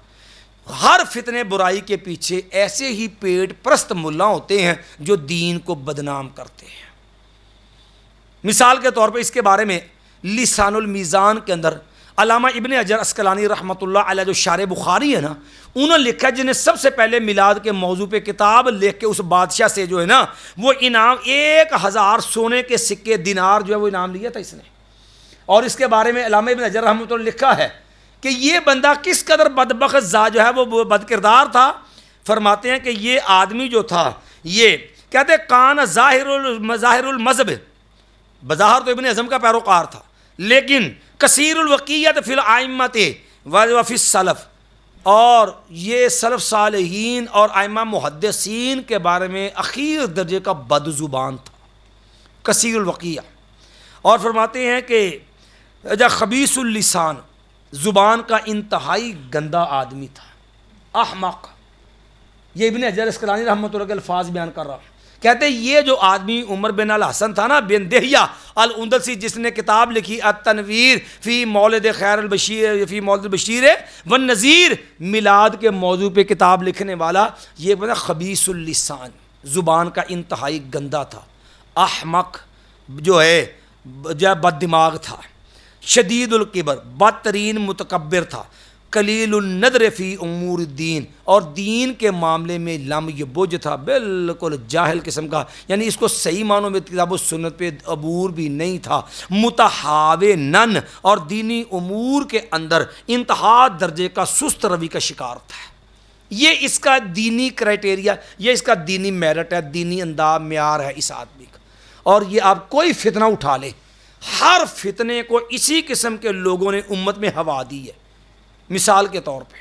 ہر فتنے برائی کے پیچھے ایسے ہی پیٹ پرست ملا ہوتے ہیں جو دین کو بدنام کرتے ہیں۔ مثال کے طور پہ اس کے بارے میں لسان المیزان کے اندر علامہ ابن حجر عسقلانی رحمۃ اللہ علیہ جو شارح بخاری ہے نا، انہوں نے لکھا جنہیں سب سے پہلے میلاد کے موضوع پہ کتاب لکھ کے اس بادشاہ سے جو ہے نا وہ انعام 1000 سونے کے سکے دینار جو ہے وہ انعام لیا تھا اس نے. اور اس کے بارے میں علامہ ابن حجر رحمۃ اللہ نے لکھا ہے کہ یہ بندہ کس قدر بدبخت جو ہے وہ بد کردار تھا. فرماتے ہیں کہ یہ آدمی جو تھا یہ کہتے کان ظاہر المذہب، بظاہر تو ابن حزم کا پیروکار تھا، لیکن کثیر الوقیت فی الائمۃ و فی السلف، اور یہ سلف صالحین اور ائمہ محدثین کے بارے میں اخیر درجے کا بد زبان تھا، کثیر الوقیہ. اور فرماتے ہیں کہ خبیث اللسان، زبان کا انتہائی گندا آدمی تھا، احمق. یہ ابن حجر عسقلانی رحمۃ اللہ کے الفاظ بیان کر رہا ہوں. کہتے ہیں یہ جو آدمی عمر بن الحسن تھا نا بن دہیہ الاندلسی، جس نے کتاب لکھی التنویر فی مولد خیر البشیر فی مولد البشیر والنذیر، میلاد کے موضوع پہ کتاب لکھنے والا، یہ بنا خبیث اللسان، زبان کا انتہائی گندا تھا، احمق جو ہے بد دماغ تھا، شدید الکبر، بدترین متکبر تھا، قلیل النظر فی امور الدین، اور دین کے معاملے میں لم یبج تھا، بالکل جاہل قسم کا، یعنی اس کو صحیح معنوں میں کتاب و سنت پہ عبور بھی نہیں تھا، متہاونن، اور دینی امور کے اندر انتہا درجے کا سست روی کا شکار تھا. یہ اس کا دینی کرائٹیریا، یہ اس کا دینی میرٹ ہے، دینی انداز معیار ہے اس آدمی کا. اور یہ آپ کوئی فتنہ اٹھا لیں، ہر فتنے کو اسی قسم کے لوگوں نے امت میں ہوا دی ہے. مثال کے طور پہ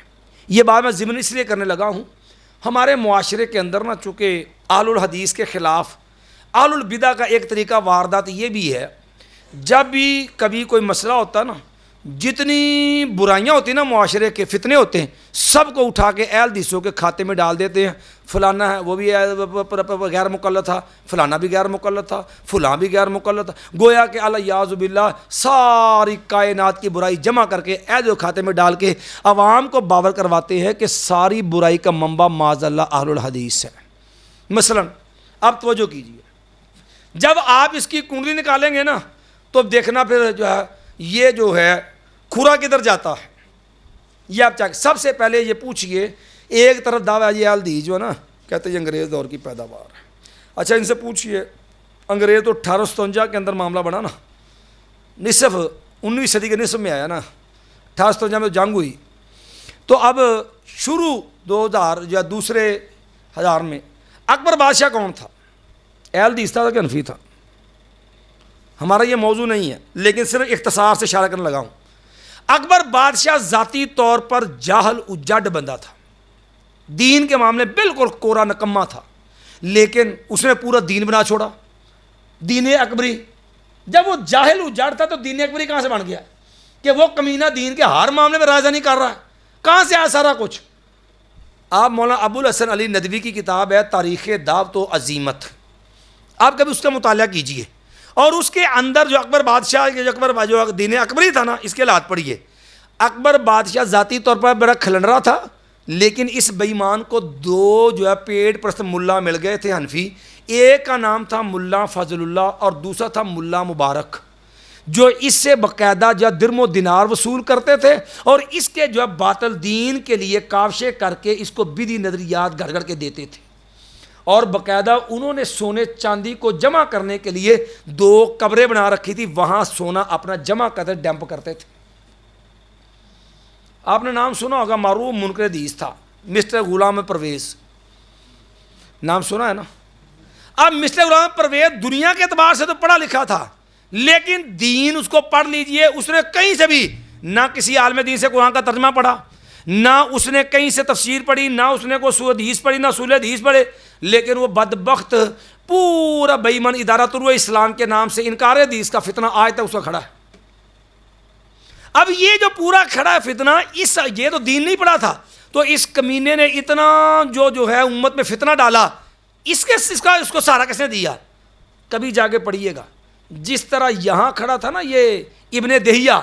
یہ بات میں ضمن اس لیے کرنے لگا ہوں، ہمارے معاشرے کے اندر نا چونکہ اہل الحدیث کے خلاف اہل البدع کا ایک طریقہ واردات یہ بھی ہے، جب بھی کبھی کوئی مسئلہ ہوتا نا، جتنی برائیاں ہوتی ہیں نا معاشرے کے فتنے ہوتے ہیں، سب کو اٹھا کے اہل حدیثوں کے کھاتے میں ڈال دیتے ہیں. فلانا ہے وہ بھی غیر مقلد تھا، فلانا بھی غیر مقلد تھا، فلاں بھی غیر مقلد تھا، گویا کہ الیاذ باللہ ساری کائنات کی برائی جمع کر کے اہل کھاتے میں ڈال کے عوام کو باور کرواتے ہیں کہ ساری برائی کا منبع معاذ اللہ اہل الحدیث ہے. مثلا آپ توجہ کیجیے، جب آپ اس کی کنڈلی نکالیں گے نا تو دیکھنا پھر جو ہے یہ جو ہے کھرا کدھر جاتا ہے. یہ آپ چاہے سب سے پہلے یہ پوچھئے، ایک طرف دعویٰ یہ الحدیث جو ہے نا کہتے ہیں یہ انگریز دور کی پیداوار ہے. اچھا ان سے پوچھئے، انگریز تو 1857 کے اندر معاملہ بنا نا، نصف 19ویں صدی کے نصف میں آیا نا، 1857 میں جنگ ہوئی، تو اب شروع 2000 یا دوسرے ہزار میں اکبر بادشاہ کون تھا؟ اہل حدیث تھا کہ حنفی تھا؟ ہمارا یہ موضوع نہیں ہے، لیکن صرف اختصار سے اشارہ کرنے لگا ہوں. اکبر بادشاہ ذاتی طور پر جاہل اجڈ بندہ تھا، دین کے معاملے بالکل کورا نکما تھا، لیکن اس نے پورا دین بنا چھوڑا، دین اکبری. جب وہ جاہل اجڈ تھا تو دین اکبری کہاں سے بن گیا کہ وہ کمینہ دین کے ہر معاملے میں رائزہ نہیں کر رہا ہے؟ کہاں سے آیا سارا کچھ؟ آپ مولانا ابو الحسن علی ندوی کی کتاب ہے تاریخ دعوت و عزیمت، آپ کبھی اس کا مطالعہ کیجئے، اور اس کے اندر جو اکبر بادشاہ جو دین اکبری تھا نا، اس کے حالات پڑھیے. اکبر بادشاہ ذاتی طور پر بڑا کھلنڈرا تھا، لیکن اس بے ایمان کو دو جو ہے پیٹ پرست ملا مل گئے تھے حنفی. ایک کا نام تھا ملا فضل اللہ اور دوسرا تھا ملا مبارک، جو اس سے باقاعدہ جو درم و دینار وصول کرتے تھے اور اس کے جو ہے باطل دین کے لیے کاوشیں کر کے اس کو بدی نظریات گھڑ گھڑ کے دیتے تھے. اور باقاعدہ انہوں نے سونے چاندی کو جمع کرنے کے لیے 2 قبریں بنا رکھی تھی، وہاں سونا اپنا جمع کرتے ڈمپ کرتے تھے. آپ نے نام سنا ہوگا، معروف منکر حدیث تھا مسٹر غلام پرویز، نام سنا ہے نا. اب مسٹر غلام پرویز دنیا کے اعتبار سے تو پڑھا لکھا تھا، لیکن دین اس کو پڑھ لیجئے، اس نے کہیں سے بھی نہ کسی عالم دین سے قرآن کا ترجمہ پڑھا، نہ اس نے کہیں سے تفسیر پڑھی، نہ اس نے کوئی سورۃ حدیث پڑھی، نہ اصول حدیث پڑھے، لیکن وہ بدبخت پورا بے ایمان ادارۃ الاسلام کے نام سے انکار حدیث کا فتنہ آج تک اس کا کھڑا ہے. اب یہ جو پورا کھڑا ہے فتنہ، یہ تو دین نہیں پڑھا تھا، تو اس کمینے نے اتنا جو ہے امت میں فتنہ ڈالا، اس کو سارا کس نے دیا؟ کبھی جا کے پڑھیے گا. جس طرح یہاں کھڑا تھا نا یہ ابن دہیہ،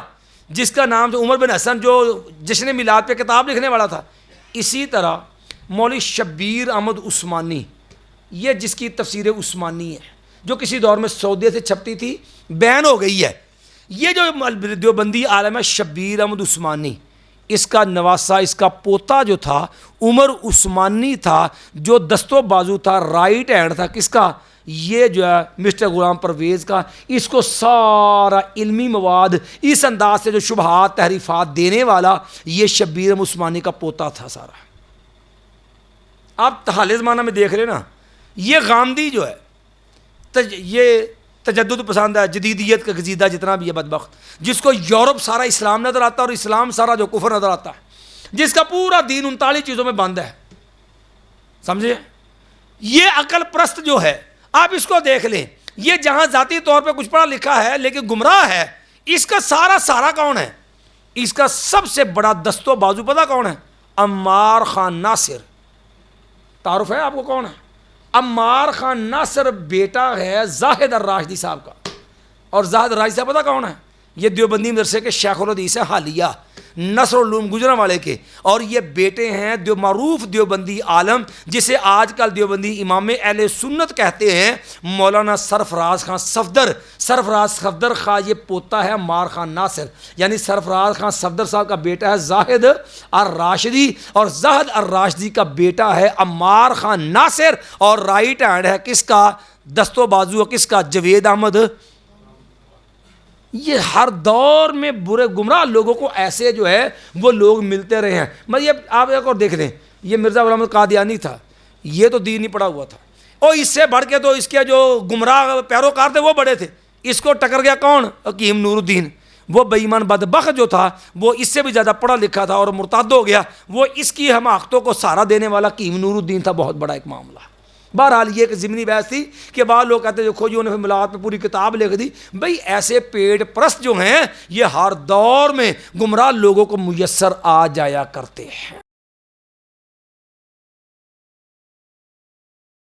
جس کا نام تھا عمر بن حسن، جو جشن میلاد پہ کتاب لکھنے والا تھا، اسی طرح مولوی شبیر احمد عثمانی، یہ جس کی تفسیر عثمانی ہے، جو کسی دور میں سعودیہ سے چھپتی تھی، بین ہو گئی ہے، یہ جو دیوبندی عالم ہے شبیر احمد عثمانی، اس کا نواسا، اس کا پوتا جو تھا عمر عثمانی تھا، جو دست و بازو تھا، رائٹ ہینڈ تھا کس کا؟ یہ جو ہے مسٹر غلام پرویز کا۔ اس کو سارا علمی مواد اس انداز سے جو شبہات تحریفات دینے والا یہ شبیر احمد عثمانی کا پوتا تھا سارا۔ آپ حال زمانہ میں دیکھ رہے نا، یہ غامدی جو ہے یہ تجدد پسند ہے، جدیدیت کا گزیدہ جتنا بھی ہے بدبخت، جس کو یورپ سارا اسلام نظر آتا ہے اور اسلام سارا جو کفر نظر آتا ہے، جس کا پورا دین 39 چیزوں میں بند ہے، سمجھے؟ یہ عقل پرست جو ہے، آپ اس کو دیکھ لیں، یہ جہاں ذاتی طور پہ کچھ پڑھا لکھا ہے لیکن گمراہ ہے، اس کا سارا کون ہے؟ اس کا سب سے بڑا دست و بازو پتہ کون ہے؟ عمار خان ناصر۔ تعارف ہے آپ کو کون ہے؟ عمار خان ناصر بیٹا ہے زاہد الراشدی صاحب کا، اور زاہد الراشدی صاحب پتہ کون ہے؟ یہ دیوبندی مدرسے کے شیخ الحدیث ہیں حالیہ، نصر العلوم گجرانوالے کے، اور یہ بیٹے ہیں معروف دیوبندی عالم جسے آج کل دیوبندی امام اہل سنت کہتے ہیں، مولانا سرفراز خان صفدر۔ سرفراز صفدر خان یہ پوتا ہے عمار خان ناصر، یعنی سرفراز خان صفدر صاحب کا بیٹا ہے زاہد الراشدی، اور زاہد الراشدی کا بیٹا ہے عمار خان ناصر، اور رائٹ ہینڈ ہے کس کا؟ دست و بازو کس کا؟ جوید احمد۔ یہ ہر دور میں برے گمراہ لوگوں کو ایسے جو ہے وہ لوگ ملتے رہے ہیں۔ مطلب آپ ایک اور دیکھ لیں، یہ مرزا غلام احمد قادیانی تھا، یہ تو دین نہیں پڑا ہوا تھا، اور اس سے بڑھ کے تو اس کے جو گمراہ پیروکار تھے وہ بڑے تھے۔ اس کو ٹکر گیا کون؟ حکیم نور الدین، وہ بے ایمان بدبخت جو تھا، وہ اس سے بھی زیادہ پڑھا لکھا تھا اور مرتد ہو گیا، وہ اس کی حماقتوں کو سہارا دینے والا حکیم نور الدین تھا۔ بہت بڑا ایک معاملہ۔ بہرحال یہ ایک ضمنی بحث تھی کہ بعض لوگ کہتے ہیں دیکھو جی انہوں نے ملاوٹ پہ پوری کتاب لکھ دی۔ بھئی ایسے پیٹ پرست جو ہیں یہ ہر دور میں گمراہ لوگوں کو میسر آ جایا کرتے ہیں۔